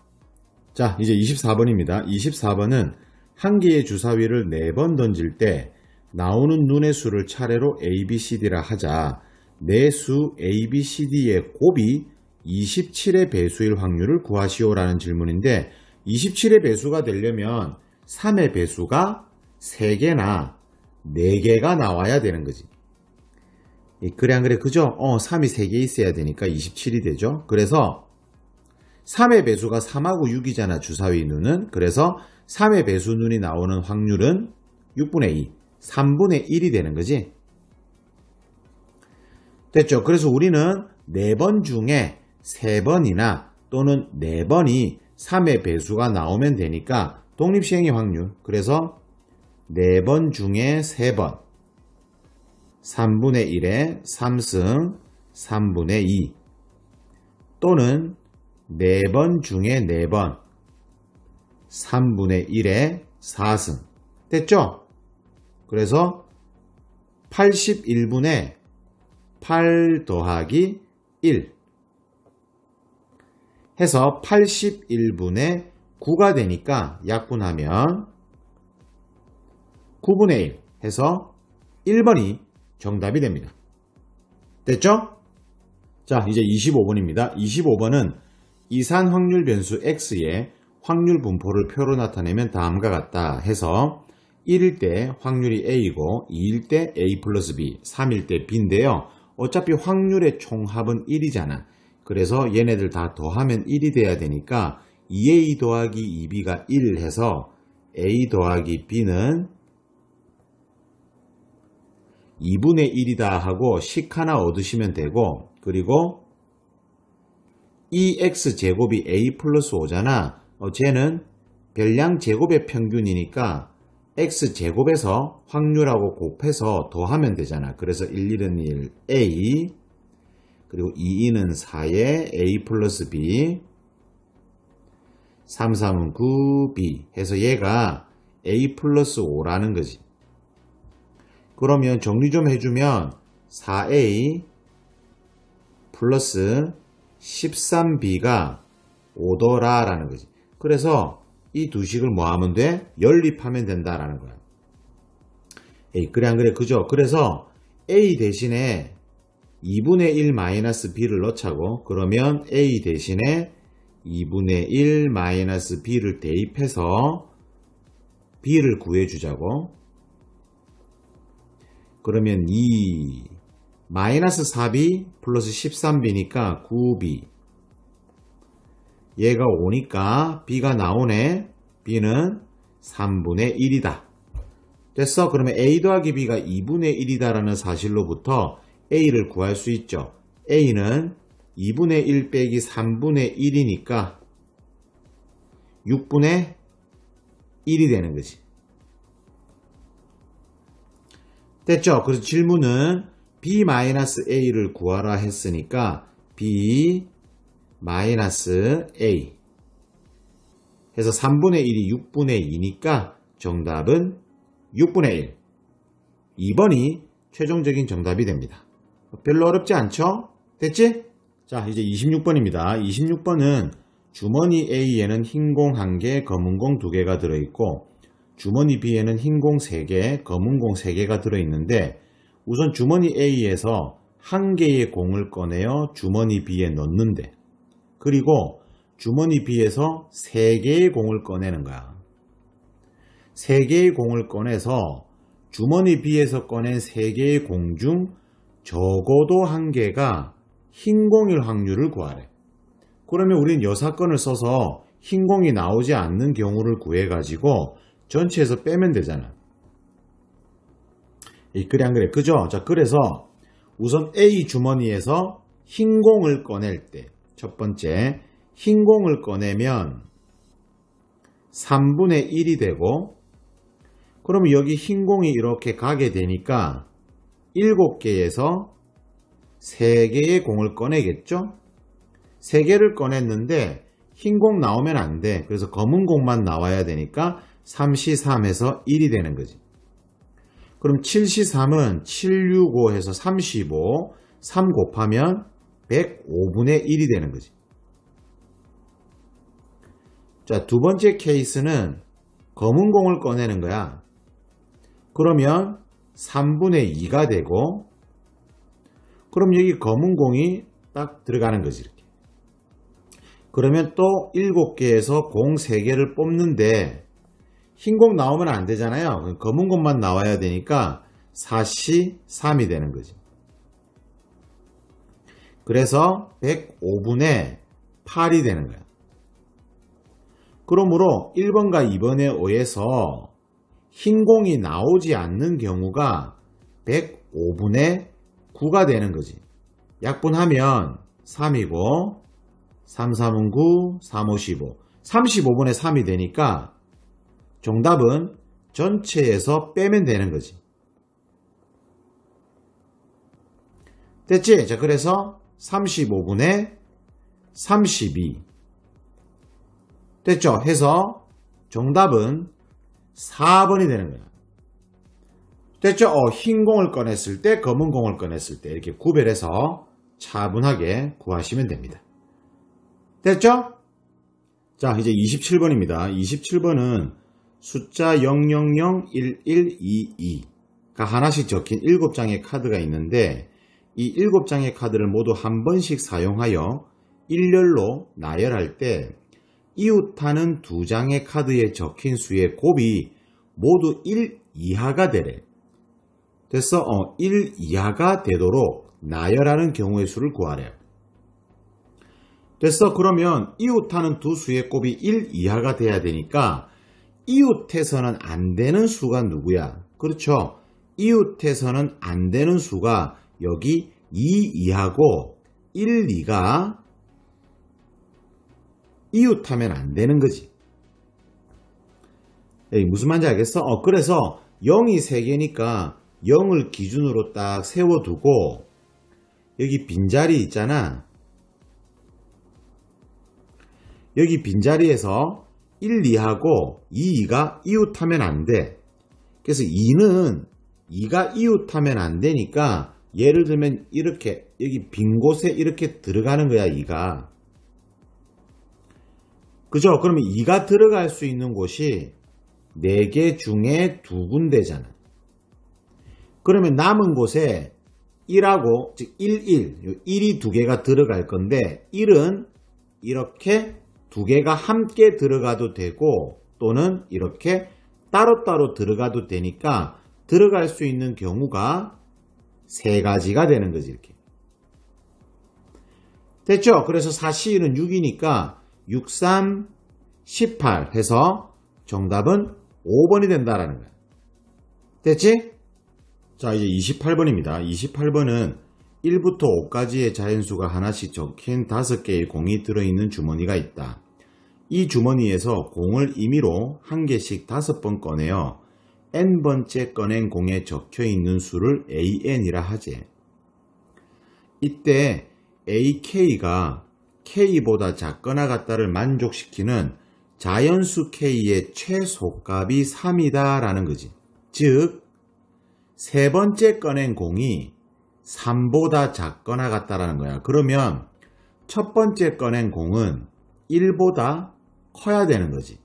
자, 이제 24번입니다. 24번은 한 개의 주사위를 4번 던질 때 나오는 눈의 수를 차례로 A, B, C, D라 하자 내수 A, B, C, D의 곱이 27의 배수일 확률을 구하시오라는 질문인데 27의 배수가 되려면 3의 배수가 3개나 4개가 나와야 되는 거지. 그래 안 그래? 그죠? 3이 3개 있어야 되니까 27이 되죠. 그래서 3의 배수가 3하고 6이잖아, 주사위 눈은. 그래서 3의 배수 눈이 나오는 확률은 6분의 2, 3분의 1이 되는 거지. 됐죠? 그래서 우리는 4번 중에 3번이나 또는 4번이 3의 배수가 나오면 되니까 독립시행의 확률. 그래서 4번 중에 3번 3분의 1에 3승 3분의 2 또는 4번 중에 4번 3분의 1에 4승 됐죠? 그래서 81분의 8 더하기 1 해서 81분의 9가 되니까 약분하면 9분의 1 해서 1번이 정답이 됩니다. 됐죠? 자, 이제 25번입니다. 25번은 이산 확률 변수 x의 확률 분포를 표로 나타내면 다음과 같다 해서 1일 때 확률이 a이고 2일 때 a 플러스 b, 3일 때 b인데요. 어차피 확률의 총합은 1이잖아. 그래서 얘네들 다 더하면 1이 돼야 되니까 2a 더하기 2b가 1 해서 a 더하기 b는 2분의 1이다 하고 식 하나 얻으시면 되고 그리고 2x제곱이 a 플러스 5잖아. 쟤는 별량 제곱의 평균이니까 x제곱에서 확률하고 곱해서 더하면 되잖아. 그래서 1, 1은 1, a 그리고 2, 2는 4에 a 플러스 b 3, 3은 9, b 해서 얘가 A 플러스 5라는 거지. 그러면 정리 좀 해주면 4A 플러스 13B가 5더라 라는 거지. 그래서 이 두 식을 뭐 하면 돼? 연립하면 된다라는 거야. 에이, 그래 안 그래? 그죠? 그래서 A 대신에 2분의 1 마이너스 B를 넣자고. 그러면 A 대신에 2분의 1 마이너스 B를 대입해서 B를 구해주자고. 그러면 2 마이너스 4B 플러스 13B니까 9B. 얘가 5니까 B가 나오네. B는 3분의 1이다. 됐어? 그러면 A 더하기 B가 2분의 1이다라는 사실로부터 A를 구할 수 있죠. A는 2분의 1 빼기 3분의 1이니까 6분의 1이 되는 거지. 됐죠? 그래서 질문은 B-A를 구하라 했으니까 B-A 해서 3분의 1이 6분의 2니까 정답은 6분의 1. 2번이 최종적인 정답이 됩니다. 별로 어렵지 않죠? 됐지? 자, 이제 26번입니다. 26번은 주머니 A에는 흰 공 1개, 검은 공 2개가 들어있고 주머니 B에는 흰 공 3개, 검은 공 3개가 들어있는데 우선 주머니 A에서 1개의 공을 꺼내어 주머니 B에 넣는데 그리고 주머니 B에서 3개의 공을 꺼내는 거야. 3개의 공을 꺼내서 주머니 B에서 꺼낸 3개의 공 중 적어도 1개가 흰 공일 확률을 구하래. 그러면 우린 이 사건을 써서 흰 공이 나오지 않는 경우를 구해가지고 전체에서 빼면 되잖아. 그래 안 그래? 그죠? 자, 그래서 우선 A 주머니에서 흰 공을 꺼낼 때 첫 번째 흰 공을 꺼내면 3분의 1이 되고 그러면 여기 흰 공이 이렇게 가게 되니까 7개에서 3개의 공을 꺼내겠죠? 3개를 꺼냈는데 흰 공 나오면 안 돼. 그래서 검은 공만 나와야 되니까 3C3에서 1이 되는 거지. 그럼 7C3은 7, 6, 5 해서 35, 3 곱하면 105분의 1이 되는 거지. 자, 두 번째 케이스는 검은 공을 꺼내는 거야. 그러면 3분의 2가 되고 그럼 여기 검은 공이 딱 들어가는 거지. 이렇게. 그러면 또 7개에서 공 3개를 뽑는데 흰 공 나오면 안 되잖아요. 검은 공만 나와야 되니까 4C3이 되는 거지. 그래서 105분의 8이 되는 거야. 그러므로 1번과 2번에 의해서 흰 공이 나오지 않는 경우가 105분의 9가 되는 거지. 약분하면 3이고 3, 3은 9, 3, 5, 15. 35분의 3이 되니까 정답은 전체에서 빼면 되는 거지. 됐지? 자, 그래서 35분의 32. 됐죠? 해서 정답은 4번이 되는 거야. 됐죠? 흰 공을 꺼냈을 때, 검은 공을 꺼냈을 때 이렇게 구별해서 차분하게 구하시면 됩니다. 됐죠? 자, 이제 27번입니다. 27번은 숫자 0001122가 하나씩 적힌 7장의 카드가 있는데 이 7장의 카드를 모두 한 번씩 사용하여 일렬로 나열할 때 이웃하는 2장의 카드에 적힌 수의 곱이 모두 1 이하가 되래. 됐어? 1 이하가 되도록 나열하는 경우의 수를 구하래요. 됐어? 그러면 이웃하는 두 수의 곱이 1 이하가 돼야 되니까 이웃해서는 안 되는 수가 누구야? 그렇죠? 이웃해서는 안 되는 수가 여기 2 이하고 1, 2가 이웃하면 안 되는 거지. 에이, 무슨 말인지 알겠어? 그래서 0이 3개니까 0을 기준으로 딱 세워두고 여기 빈자리 있잖아. 여기 빈자리에서 1, 2하고 2, 2가 이웃하면 안 돼. 그래서 2는 2가 이웃하면 안 되니까 예를 들면 이렇게 여기 빈 곳에 이렇게 들어가는 거야 2가. 그죠? 그러면 2가 들어갈 수 있는 곳이 4개 중에 2군데잖아. 그러면 남은 곳에 1하고 즉 1, 1이 2개가 들어갈 건데 1은 이렇게 2개가 함께 들어가도 되고 또는 이렇게 따로따로 들어가도 되니까 들어갈 수 있는 경우가 3가지가 되는 거지 이렇게. 됐죠? 그래서 4C1은 6이니까 6, 3, 18 해서 정답은 5번이 된다라는 거야. 됐지? 자, 이제 28번입니다. 28번은 1부터 5까지의 자연수가 하나씩 적힌 5개의 공이 들어있는 주머니가 있다. 이 주머니에서 공을 임의로 한 개씩 5번 꺼내어 n번째 꺼낸 공에 적혀있는 수를 an이라 하지. 이때 ak가 k보다 작거나 같다를 만족시키는 자연수 k의 최소값이 3이다 라는 거지. 즉, 세 번째 꺼낸 공이 3보다 작거나 같다라는 거야. 그러면 첫 번째 꺼낸 공은 1보다 커야 되는 거지.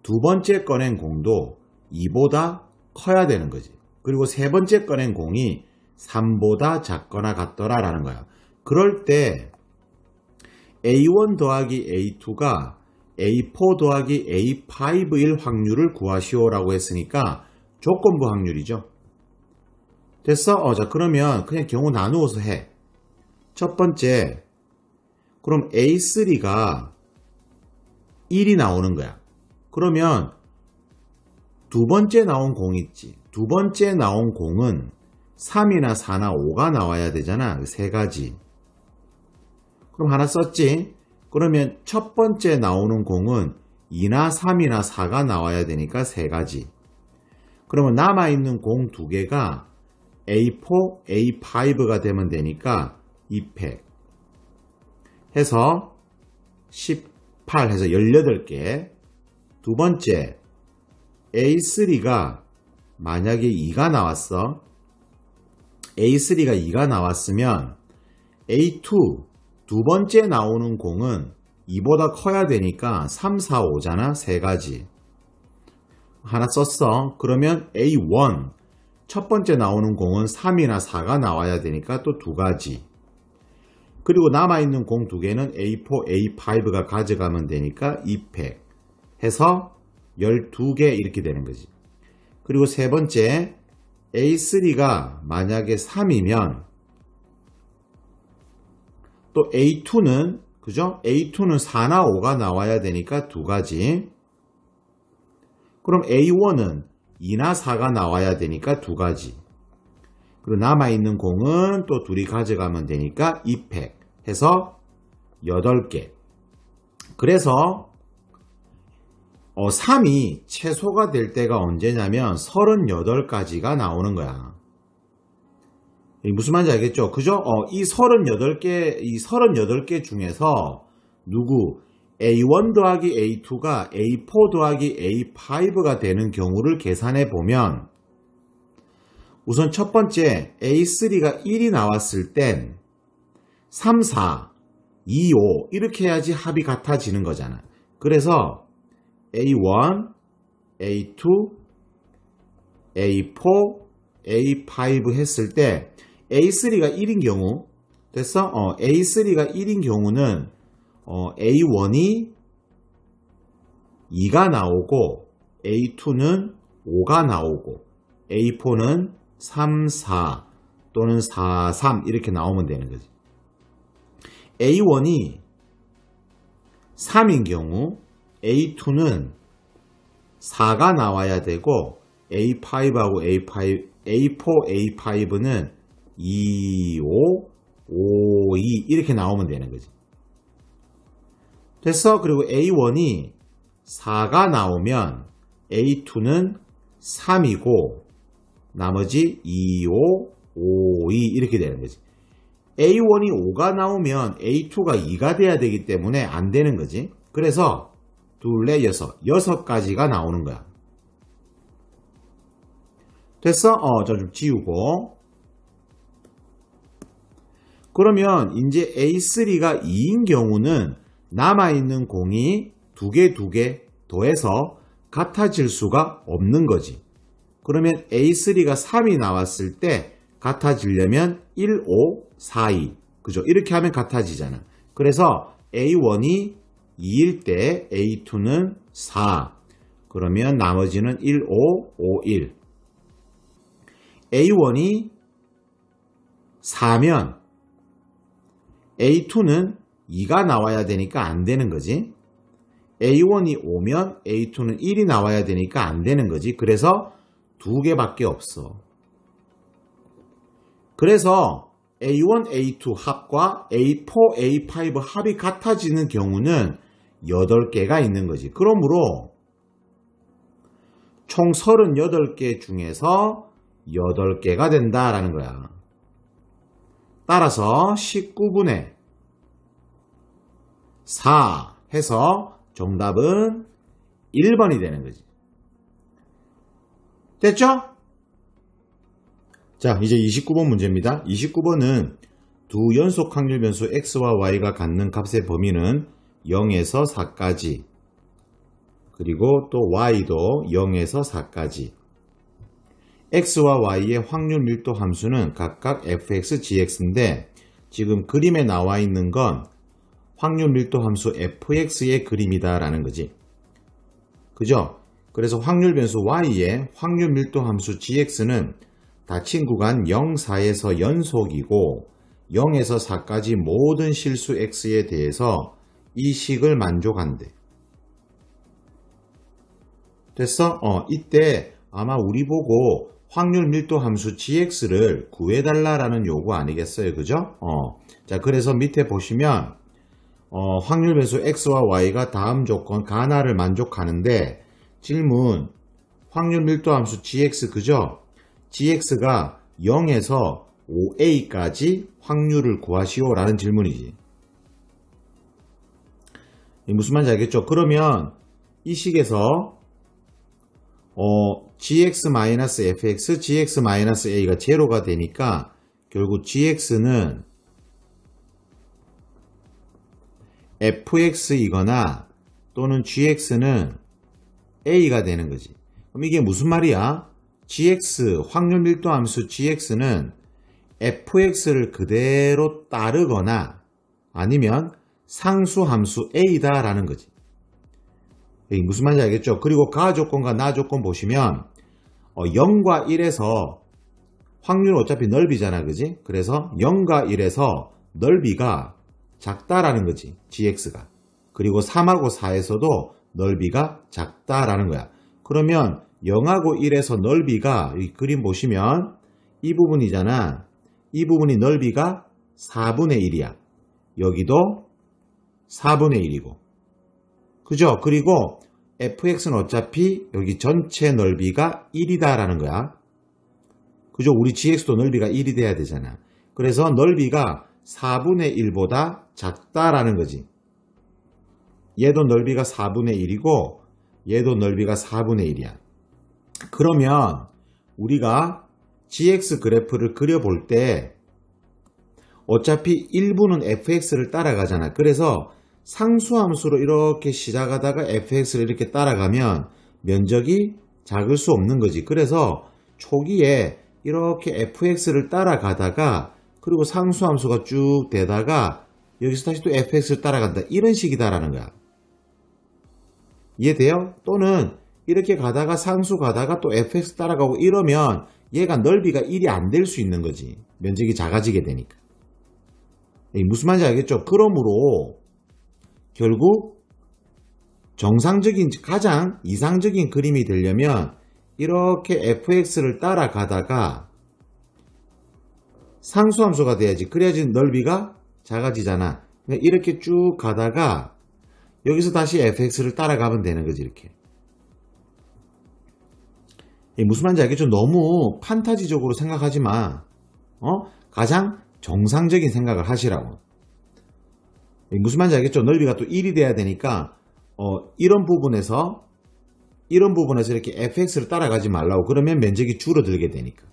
두 번째 꺼낸 공도 2보다 커야 되는 거지. 그리고 세 번째 꺼낸 공이 3보다 작거나 같더라라는 거야. 그럴 때 A1 더하기 A2가 A4 더하기 A5일 확률을 구하시오라고 했으니까 조건부 확률이죠. 됐어? 자, 그러면 그냥 경우 나누어서 해. 첫 번째, 그럼 A3가 1이 나오는 거야. 그러면 두 번째 나온 공 있지. 두 번째 나온 공은 3이나 4나 5가 나와야 되잖아. 세 가지. 그럼 하나 썼지? 그러면 첫 번째 나오는 공은 2나 3이나 4가 나와야 되니까 세 가지. 그러면 남아있는 공 두 개가 A4, A5가 되면 되니까 2팩 해서 18 해서 18개. 두 번째 A3가 만약에 2가 나왔어. A3가 2가 나왔으면 A2 두 번째 나오는 공은 2보다 커야 되니까 3, 4, 5잖아. 세 가지. 하나 썼어. 그러면 A1 첫 번째 나오는 공은 3이나 4가 나와야 되니까 또 두 가지. 그리고 남아있는 공 두 개는 A4, A5가 가져가면 되니까 2팩 해서 12개 이렇게 되는 거지. 그리고 세 번째 A3가 만약에 3이면 또 A2는 그죠? A2는 4나 5가 나와야 되니까 두 가지. 그럼 A1은 2나 4가 나와야 되니까 두 가지. 그리고 남아있는 공은 또 둘이 가져가면 되니까 2팩 해서 8개. 그래서 3이 최소가 될 때가 언제냐면 38가지가 나오는 거야. 무슨 말인지 알겠죠? 그죠? 이 38개 중에서 누구 A1 더하기 A2가 A4 더하기 A5가 되는 경우를 계산해 보면 우선 첫 번째 A3가 1이 나왔을 땐 3, 4, 2, 5 이렇게 해야지 합이 같아지는 거잖아. 그래서 A1, A2, A4, A5 했을 때 A3가 1인 경우 됐어? A3가 1인 경우는 A1이 2가 나오고 A2는 5가 나오고 A4는 3, 4 또는 4, 3 이렇게 나오면 되는 거지. A1이 3인 경우 A2는 4가 나와야 되고 A5하고 A4, A5는 2, 5, 5, 2 이렇게 나오면 되는 거지. 됐어? 그리고 A1이 4가 나오면 A2는 3이고 나머지 2, 5, 5, 2 이렇게 되는 거지. A1이 5가 나오면 A2가 2가 돼야 되기 때문에 안 되는 거지. 그래서 둘, 넷, 여섯 가지가 나오는 거야. 됐어? 자, 좀 지우고. 그러면 이제 A3가 2인 경우는 남아있는 공이 두 개 더해서 같아질 수가 없는 거지. 그러면 A3가 3이 나왔을 때 같아지려면 1, 5, 4, 2. 그죠? 이렇게 하면 같아지잖아. 그래서 A1이 2일 때 A2는 4. 그러면 나머지는 1, 5, 5, 1. A1이 4면 A2는 2가 나와야 되니까 안 되는 거지. A1이 5면 A2는 1이 나와야 되니까 안 되는 거지. 그래서 두 개밖에 없어. 그래서 A1, A2 합과 A4, A5 합이 같아지는 경우는 8개가 있는 거지. 그러므로 총 38개 중에서 8개가 된다라는 거야. 따라서 19분의 4 해서 정답은 1번이 되는 거지. 됐죠? 자, 이제 29번 문제입니다. 29번은 두 연속 확률 변수 x와 y가 갖는 값의 범위는 0에서 4까지, 그리고 또 y도 0에서 4까지. x와 y의 확률 밀도 함수는 각각 fx, gx인데 지금 그림에 나와 있는 건 확률 밀도 함수 fx의 그림이다 라는 거지. 그죠? 그래서 확률 변수 y의 확률 밀도 함수 gx는 닫힌 구간 0, 4에서 연속이고 0에서 4까지 모든 실수 x에 대해서 이 식을 만족한대. 됐어? 이때 아마 우리 보고 확률 밀도 함수 gx를 구해달라라는 요구 아니겠어요? 그죠? 자, 그래서 밑에 보시면 확률 변수 x와 y가 다음 조건 가나를 만족하는데 질문 확률 밀도 함수 gx 그죠? gx가 0에서 5a까지 확률을 구하시오 라는 질문이지. 무슨 말인지 알겠죠? 그러면 이 식에서 gx-fx, gx-a가 제로가 되니까 결국 gx는 fx이거나 또는 gx는 a가 되는 거지. 그럼 이게 무슨 말이야? gx, 확률 밀도 함수 gx는 fx를 그대로 따르거나 아니면 상수 함수 a다 라는 거지. 무슨 말인지 알겠죠? 그리고 가 조건과 나 조건 보시면 0과 1에서 확률은 어차피 넓이잖아, 그지? 그래서 0과 1에서 넓이가 작다라는 거지, gx가. 그리고 3하고 4에서도 넓이가 작다라는 거야. 그러면 0하고 1에서 넓이가 이 그림 보시면 이 부분이잖아. 이 부분이 넓이가 4분의 1이야. 여기도 4분의 1이고. 그죠? 그리고 fx는 어차피 여기 전체 넓이가 1이다 라는 거야. 그죠? 우리 gx도 넓이가 1이 돼야 되잖아. 그래서 넓이가 4분의 1보다 작다라는 거지. 얘도 넓이가 4분의 1이고 얘도 넓이가 4분의 1이야. 그러면 우리가 gx 그래프를 그려볼 때 어차피 1부는 fx를 따라가잖아. 그래서 상수함수로 이렇게 시작하다가 fx를 이렇게 따라가면 면적이 작을 수 없는 거지. 그래서 초기에 이렇게 fx를 따라가다가 그리고 상수함수가 쭉 되다가 여기서 다시 또 fx를 따라간다. 이런 식이다라는 거야. 이해돼요? 또는 이렇게 가다가 상수 가다가 또 fx 따라가고 이러면 얘가 넓이가 1이 안 될 수 있는 거지. 면적이 작아지게 되니까. 무슨 말인지 알겠죠? 그러므로 결국 정상적인, 가장 이상적인 그림이 되려면 이렇게 fx를 따라가다가 상수함수가 돼야지. 그래야지 넓이가 작아지잖아. 그러니까 이렇게 쭉 가다가 여기서 다시 fx를 따라가면 되는 거지, 이렇게. 무슨 말인지 알겠죠? 너무 판타지적으로 생각하지 마. 가장 정상적인 생각을 하시라고. 무슨 말인지 알겠죠? 넓이가 또 1이 돼야 되니까 이런 부분에서 이렇게 fx를 따라가지 말라고. 그러면 면적이 줄어들게 되니까.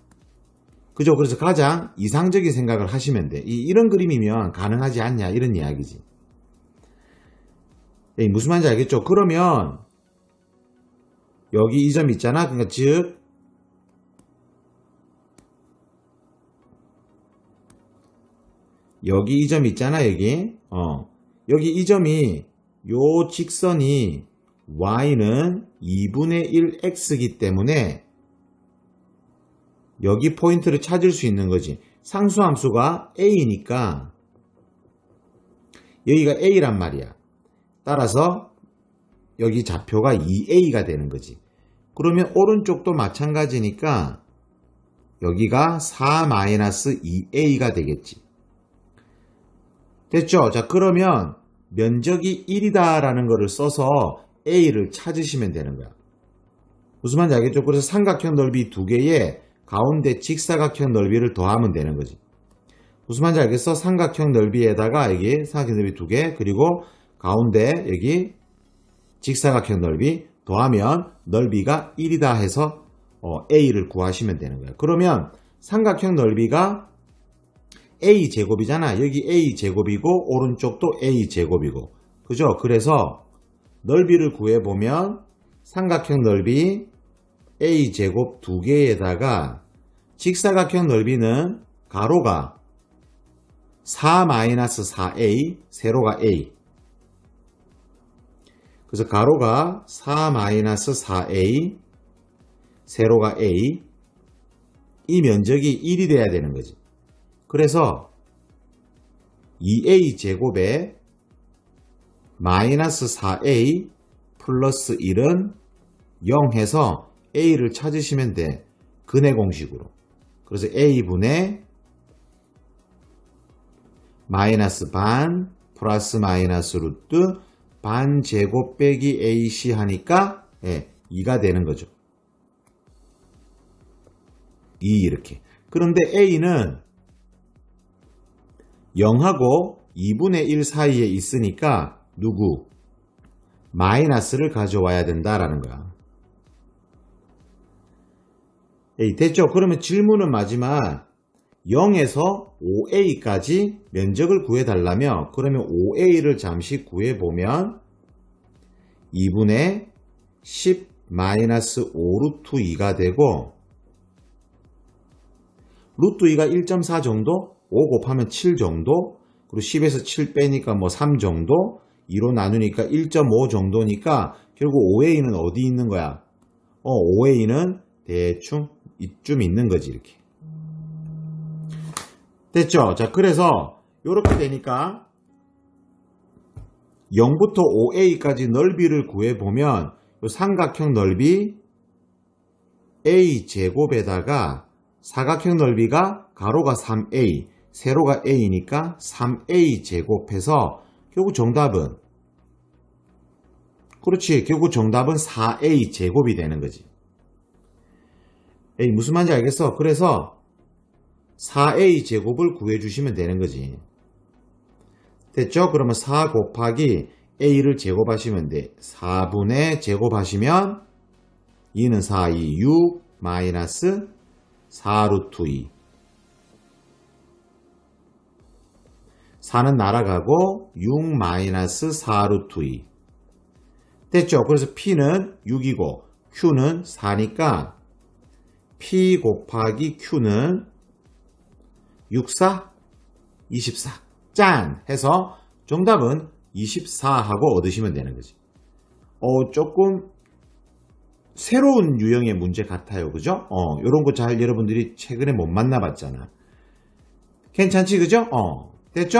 그죠? 그래서 가장 이상적인 생각을 하시면 돼. 이런 그림이면 가능하지 않냐 이런 이야기지. 무슨 말인지 알겠죠? 그러면 여기 이 점 있잖아. 그러니까 즉 여기 이 점 있잖아. 여기 이 점이 요 직선이 y는 2분의 1x이기 때문에 여기 포인트를 찾을 수 있는 거지. 상수함수가 a니까 여기가 a란 말이야. 따라서 여기 좌표가 2a가 되는 거지. 그러면 오른쪽도 마찬가지니까 여기가 4-2a가 되겠지. 됐죠? 자, 그러면 면적이 1이다 라는 거를 써서 a를 찾으시면 되는 거야. 무슨 말인지 알겠죠? 그래서 삼각형 넓이 두 개에 가운데 직사각형 넓이를 더하면 되는 거지. 무슨 말인지 알겠어? 삼각형 넓이에다가 여기 삼각형 넓이 두 개, 그리고 가운데 여기 직사각형 넓이 더하면 넓이가 1이다 해서 a를 구하시면 되는 거야. 그러면 삼각형 넓이가 a제곱이잖아. 여기 a제곱이고 오른쪽도 a제곱이고. 그죠? 그래서 넓이를 구해보면 삼각형 넓이 a제곱 두 개에다가 직사각형 넓이는 가로가 4-4a, 세로가 a. 그래서 가로가 4-4a, 세로가 a. 이 면적이 1이 돼야 되는 거지. 그래서 2a 제곱에 마이너스 4a 플러스 1은 0 해서 a를 찾으시면 돼. 근해 공식으로. 그래서 a분의 마이너스 반 플러스 마이너스 루트 반 제곱 빼기 ac 하니까 2가 되는 거죠. 2 이렇게. 그런데 a는 0하고 2분의 1 사이에 있으니까 누구? 마이너스를 가져와야 된다라는 거야. 됐죠? 그러면 질문은 마지막 0에서 5a까지 면적을 구해달라며, 그러면 5a를 잠시 구해보면 2분의 10 마이너스 5 루트 2가 되고, 루트 2가 1.4 정도, 5 곱하면 7 정도, 그리고 10에서 7 빼니까 뭐 3 정도, 2로 나누니까 1.5 정도니까 결국 5a는 어디 있는 거야? 5a는 대충 이쯤 있는 거지, 이렇게. 됐죠? 자, 그래서 이렇게 되니까 0부터 5a까지 넓이를 구해보면 삼각형 넓이 a제곱에다가 사각형 넓이가 가로가 3a, 세로가 a니까 3a 제곱해서 결국 정답은, 그렇지, 결국 정답은 4a 제곱이 되는 거지. 무슨 말인지 알겠어? 그래서 4a 제곱을 구해주시면 되는 거지. 됐죠? 그러면 4 곱하기 a를 제곱하시면 돼. 4분의 제곱하시면 2는 4, 2, 6 마이너스 4 루트 2. 4는 날아가고 6 마이너스 4 루트 2. 됐죠? 그래서 p는 6이고 q는 4니까 p 곱하기 q는 6, 4, 24. 짠! 해서 정답은 24 하고 얻으시면 되는 거지. 조금 새로운 유형의 문제 같아요. 그죠? 요런 거 잘 여러분들이 최근에 못 만나봤잖아. 괜찮지? 그죠? 됐죠?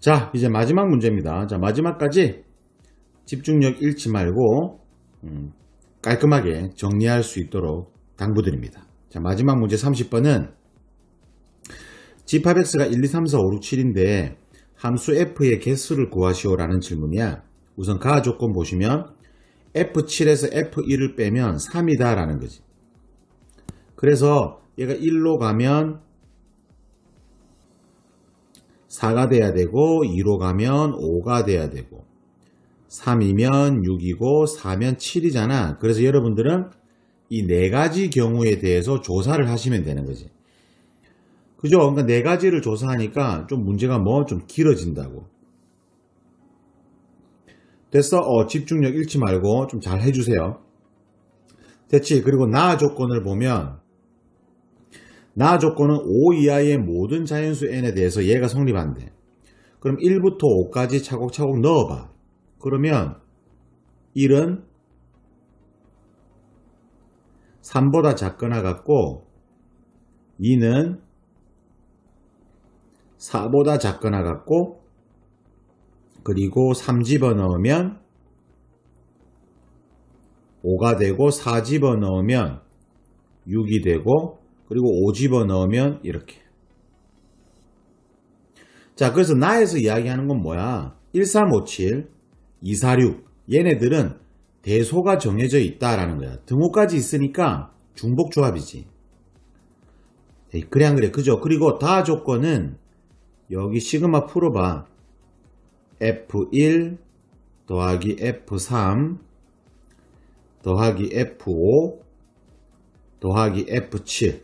자, 이제 마지막 문제입니다. 자, 마지막까지 집중력 잃지 말고 깔끔하게 정리할 수 있도록 당부드립니다. 자, 마지막 문제 30번은 집합x가 1, 2, 3, 4, 5, 6, 7인데 함수 f의 개수를 구하시오라는 질문이야. 우선 가하 조건 보시면 f7에서 f1을 빼면 3이다 라는 거지. 그래서 얘가 1로 가면 4가 돼야 되고 2로 가면 5가 돼야 되고 3이면 6이고 4면 7이잖아. 그래서 여러분들은 이 네 가지 경우에 대해서 조사를 하시면 되는 거지. 그죠? 그러니까 네 가지를 조사하니까 좀 문제가 좀 길어진다고. 됐어? 집중력 잃지 말고 좀 잘 해주세요. 됐지? 그리고 나 조건을 보면 나 조건은 5 이하의 모든 자연수 n에 대해서 얘가 성립한대. 그럼 1부터 5까지 차곡차곡 넣어봐. 그러면 1은 3보다 작거나 같고 2는 4보다 작거나 같고 그리고 3 집어넣으면 5가 되고 4 집어넣으면 6이 되고 그리고 5 집어넣으면 이렇게. 자, 그래서 나에서 이야기하는 건 뭐야? 1357, 246 얘네들은 대소가 정해져 있다라는 거야. 등호까지 있으니까 중복조합이지. 그래 안 그래? 그죠? 그리고 다 조건은 여기 시그마 풀어봐. F1 더하기 F3 더하기 F5 더하기 F7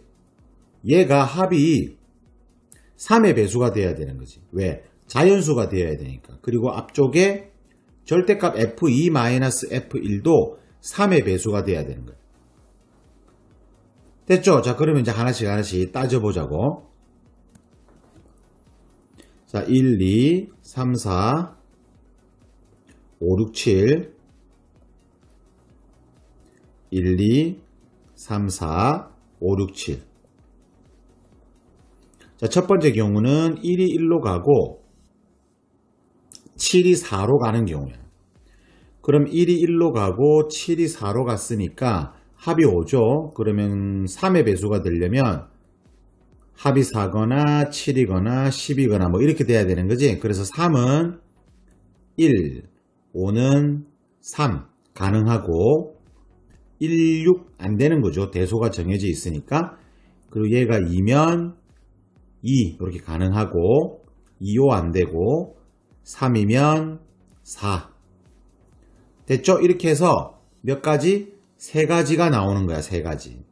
얘가 합이 3의 배수가 돼야 되는 거지. 왜? 자연수가 되어야 되니까. 그리고 앞쪽에 절대값 F2-F1도 3의 배수가 돼야 되는 거야. 됐죠? 자, 그러면 이제 하나씩 따져보자고. 자, 1, 2, 3, 4, 5, 6, 7 1, 2, 3, 4, 5, 6, 7 자, 첫 번째 경우는 1이 1로 가고 7이 4로 가는 경우야. 그럼 1이 1로 가고 7이 4로 갔으니까 합이 5죠. 그러면 3의 배수가 되려면 합이 4거나 7이거나 10이거나 뭐 이렇게 돼야 되는 거지. 그래서 3은 1, 5는 3 가능하고 1, 6 안 되는 거죠. 대소가 정해져 있으니까. 그리고 얘가 2면 2 이렇게 가능하고 2, 5 안 되고 3이면 4 됐죠? 이렇게 해서 몇 가지? 3가지가 나오는 거야. 3가지.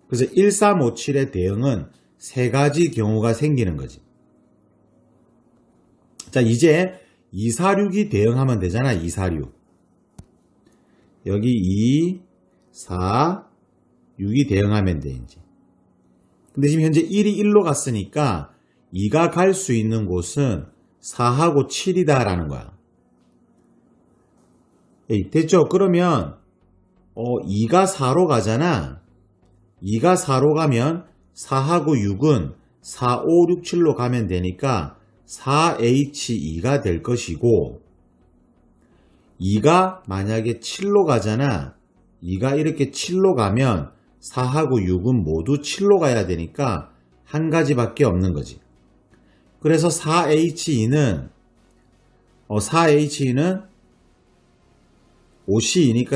그래서 1357의 대응은 3가지 경우가 생기는 거지. 자, 이제 246이 대응하면 되잖아. 246 여기 2, 4, 6이 대응하면 돼 이제. 근데 지금 현재 1이 1로 갔으니까 2가 갈 수 있는 곳은 4하고 7이다 라는 거야. 됐죠? 그러면 2가 4로 가잖아. 2가 4로 가면 4하고 6은 4, 5, 6, 7로 가면 되니까 4H2가 될 것이고 2가 만약에 7로 가잖아. 2가 이렇게 7로 가면 4하고 6은 모두 7로 가야 되니까 한 가지밖에 없는 거지. 그래서 4H2는 5C이니까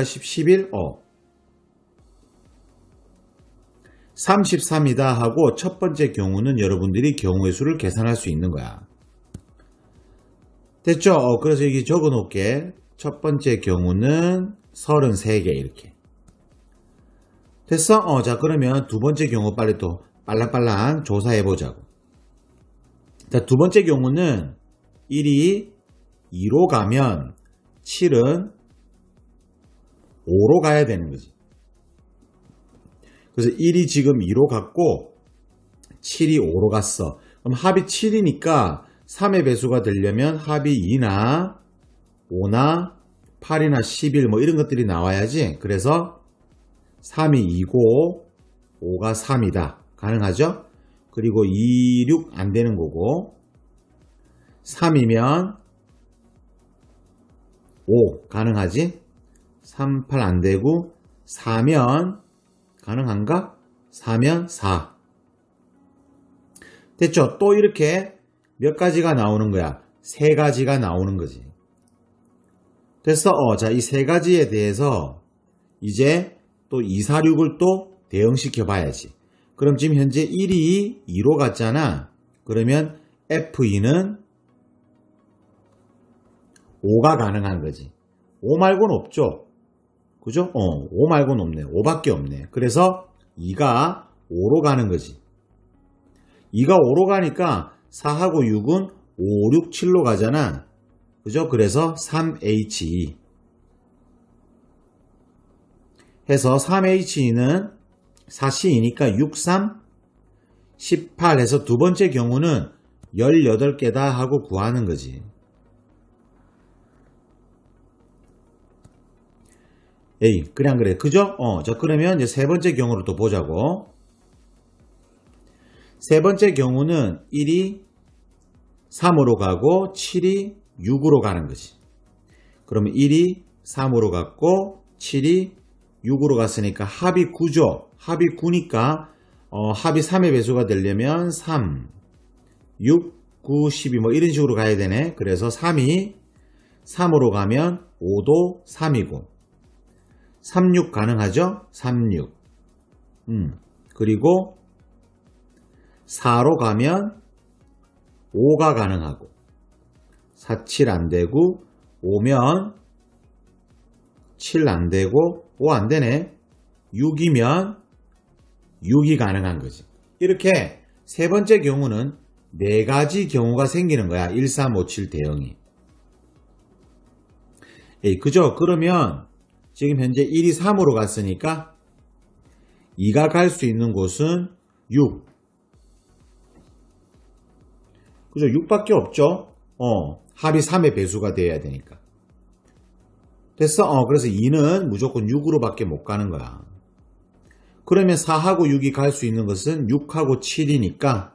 10, 11, 33이다 하고 첫 번째 경우는 여러분들이 경우의 수를 계산할 수 있는 거야. 됐죠? 그래서 여기 적어 놓을게. 첫 번째 경우는 33개 이렇게. 됐어? 자, 그러면 두 번째 경우 빨리 또 빨랑빨랑 조사해 보자고. 자, 두 번째 경우는 1이 2로 가면 7은 5로 가야 되는 거지. 그래서 1이 지금 2로 갔고 7이 5로 갔어. 그럼 합이 7이니까 3의 배수가 되려면 합이 2나 5나 8이나 11 뭐 이런 것들이 나와야지. 그래서 3이 2고 5가 3이다. 가능하죠? 그리고 2, 6 안 되는 거고 3이면 5 가능하지? 3, 8 안 되고 4면 가능한가? 4면 4 됐죠? 또 이렇게 몇 가지가 나오는 거야? 3가지가 나오는 거지. 됐어? 자, 이 3가지에 대해서 이제 또 246을 또 대응시켜 봐야지. 그럼 지금 현재 1이 2로 갔잖아. 그러면 F2는 5가 가능한 거지. 5 말고는 없죠. 그죠? 5 말고는 없네. 5밖에 없네. 그래서 2가 5로 가는 거지. 2가 5로 가니까 4하고 6은 5, 6, 7로 가잖아. 그죠? 그래서 3He 해서 3He는 4C이니까 6, 3, 18 해서 두 번째 경우는 18개다 하고 구하는 거지. 에이, 그래 안 그래? 그죠? 자, 그러면 이제 세 번째 경우를 또 보자고. 세 번째 경우는 1이 3으로 가고 7이 6으로 가는 거지. 그러면 1이 3으로 갔고 7이 6으로 갔으니까 합이 9죠. 합이 9니까 합이 3의 배수가 되려면 3, 6, 9, 12 뭐 이런 식으로 가야 되네. 그래서 3이 3으로 가면 5도 3이고 36 가능하죠? 36. 그리고 4로 가면 5가 가능하고 47 안되고 5면 7 안되고 5 안되네. 6이면 6이 가능한 거지. 이렇게 세 번째 경우는 네 가지 경우가 생기는 거야. 1, 3, 5, 7 대형이. 그죠? 그러면 지금 현재 1이 3으로 갔으니까 2가 갈 수 있는 곳은 6. 그죠? 6밖에 없죠? 합이 3의 배수가 되어야 되니까. 됐어? 그래서 2는 무조건 6으로 밖에 못 가는 거야. 그러면 4하고 6이 갈 수 있는 것은 6하고 7이니까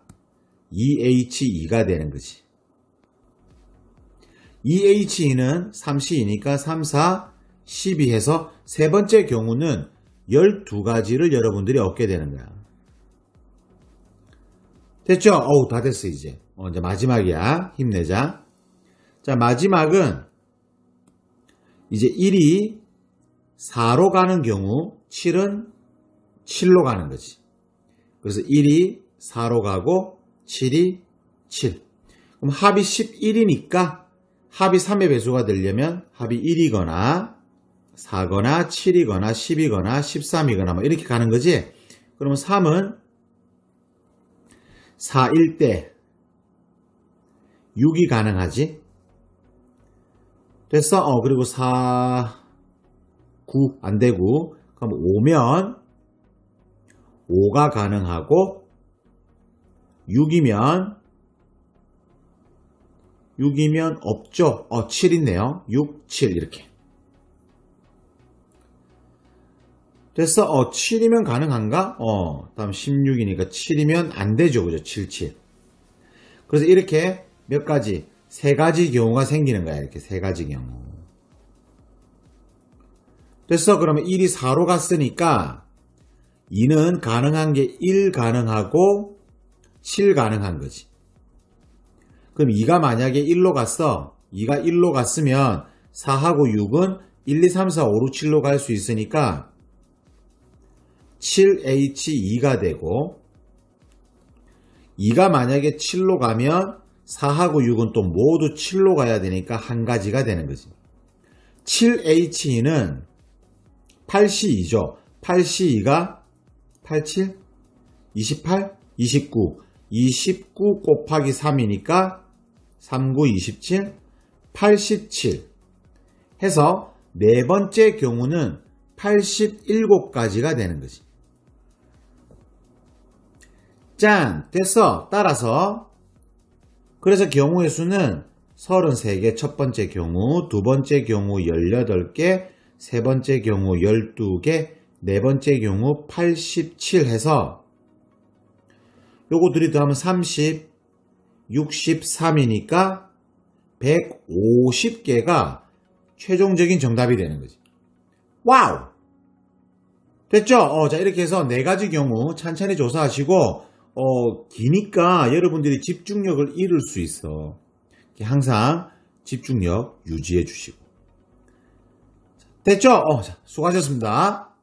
2H2가 되는 거지. 2H2는 3C2니까 3, 4, 12 해서 세 번째 경우는 12가지를 여러분들이 얻게 되는 거야. 됐죠? 다 됐어 이제. 이제 마지막이야. 힘내자. 자, 마지막은 이제 1이 4로 가는 경우 7은 7로 가는 거지. 그래서 1이 4로 가고 7이 7. 그럼 합이 11이니까 합이 3의 배수가 되려면 합이 1이거나 4거나 7이거나 10이거나 13이거나 뭐 이렇게 가는 거지. 그러면 3은 4일 때 6이 가능하지. 됐어? 그리고 4, 9 안되고 그럼 5면 5가 가능하고 6이면 없죠. 7 있네요. 6, 7 이렇게. 됐어? 7이면 가능한가? 다음 16이니까 7이면 안 되죠. 그죠? 7, 7. 그래서 이렇게 몇 가지, 세 가지 경우가 생기는 거야. 이렇게 세 가지 경우. 됐어? 그러면 1이 4로 갔으니까 2는 가능한 게 1 가능하고 7 가능한 거지. 그럼 2가 만약에 1로 갔어. 2가 1로 갔으면 4하고 6은 1, 2, 3, 4, 5, 6, 7로 갈 수 있으니까 7H2가 되고 2가 만약에 7로 가면 4하고 6은 또 모두 7로 가야 되니까 한 가지가 되는 거지. 7H2는 8C2죠. 8C2가 87, 28, 29, 29 곱하기 3이니까 39, 27, 87 해서 네 번째 경우는 87가지가 되는 거지. 짠! 됐어. 따라서 그래서 경우의 수는 33개 첫 번째 경우, 두 번째 경우 18개, 세 번째 경우 12개, 네 번째 경우 87 해서 요거들이 더하면 30, 63이니까 150개가 최종적인 정답이 되는 거지. 와우! 됐죠? 자, 이렇게 해서 네 가지 경우 찬찬히 조사하시고, 기니까 여러분들이 집중력을 잃을 수 있어. 항상 집중력 유지해 주시고. 됐죠? 자, 수고하셨습니다.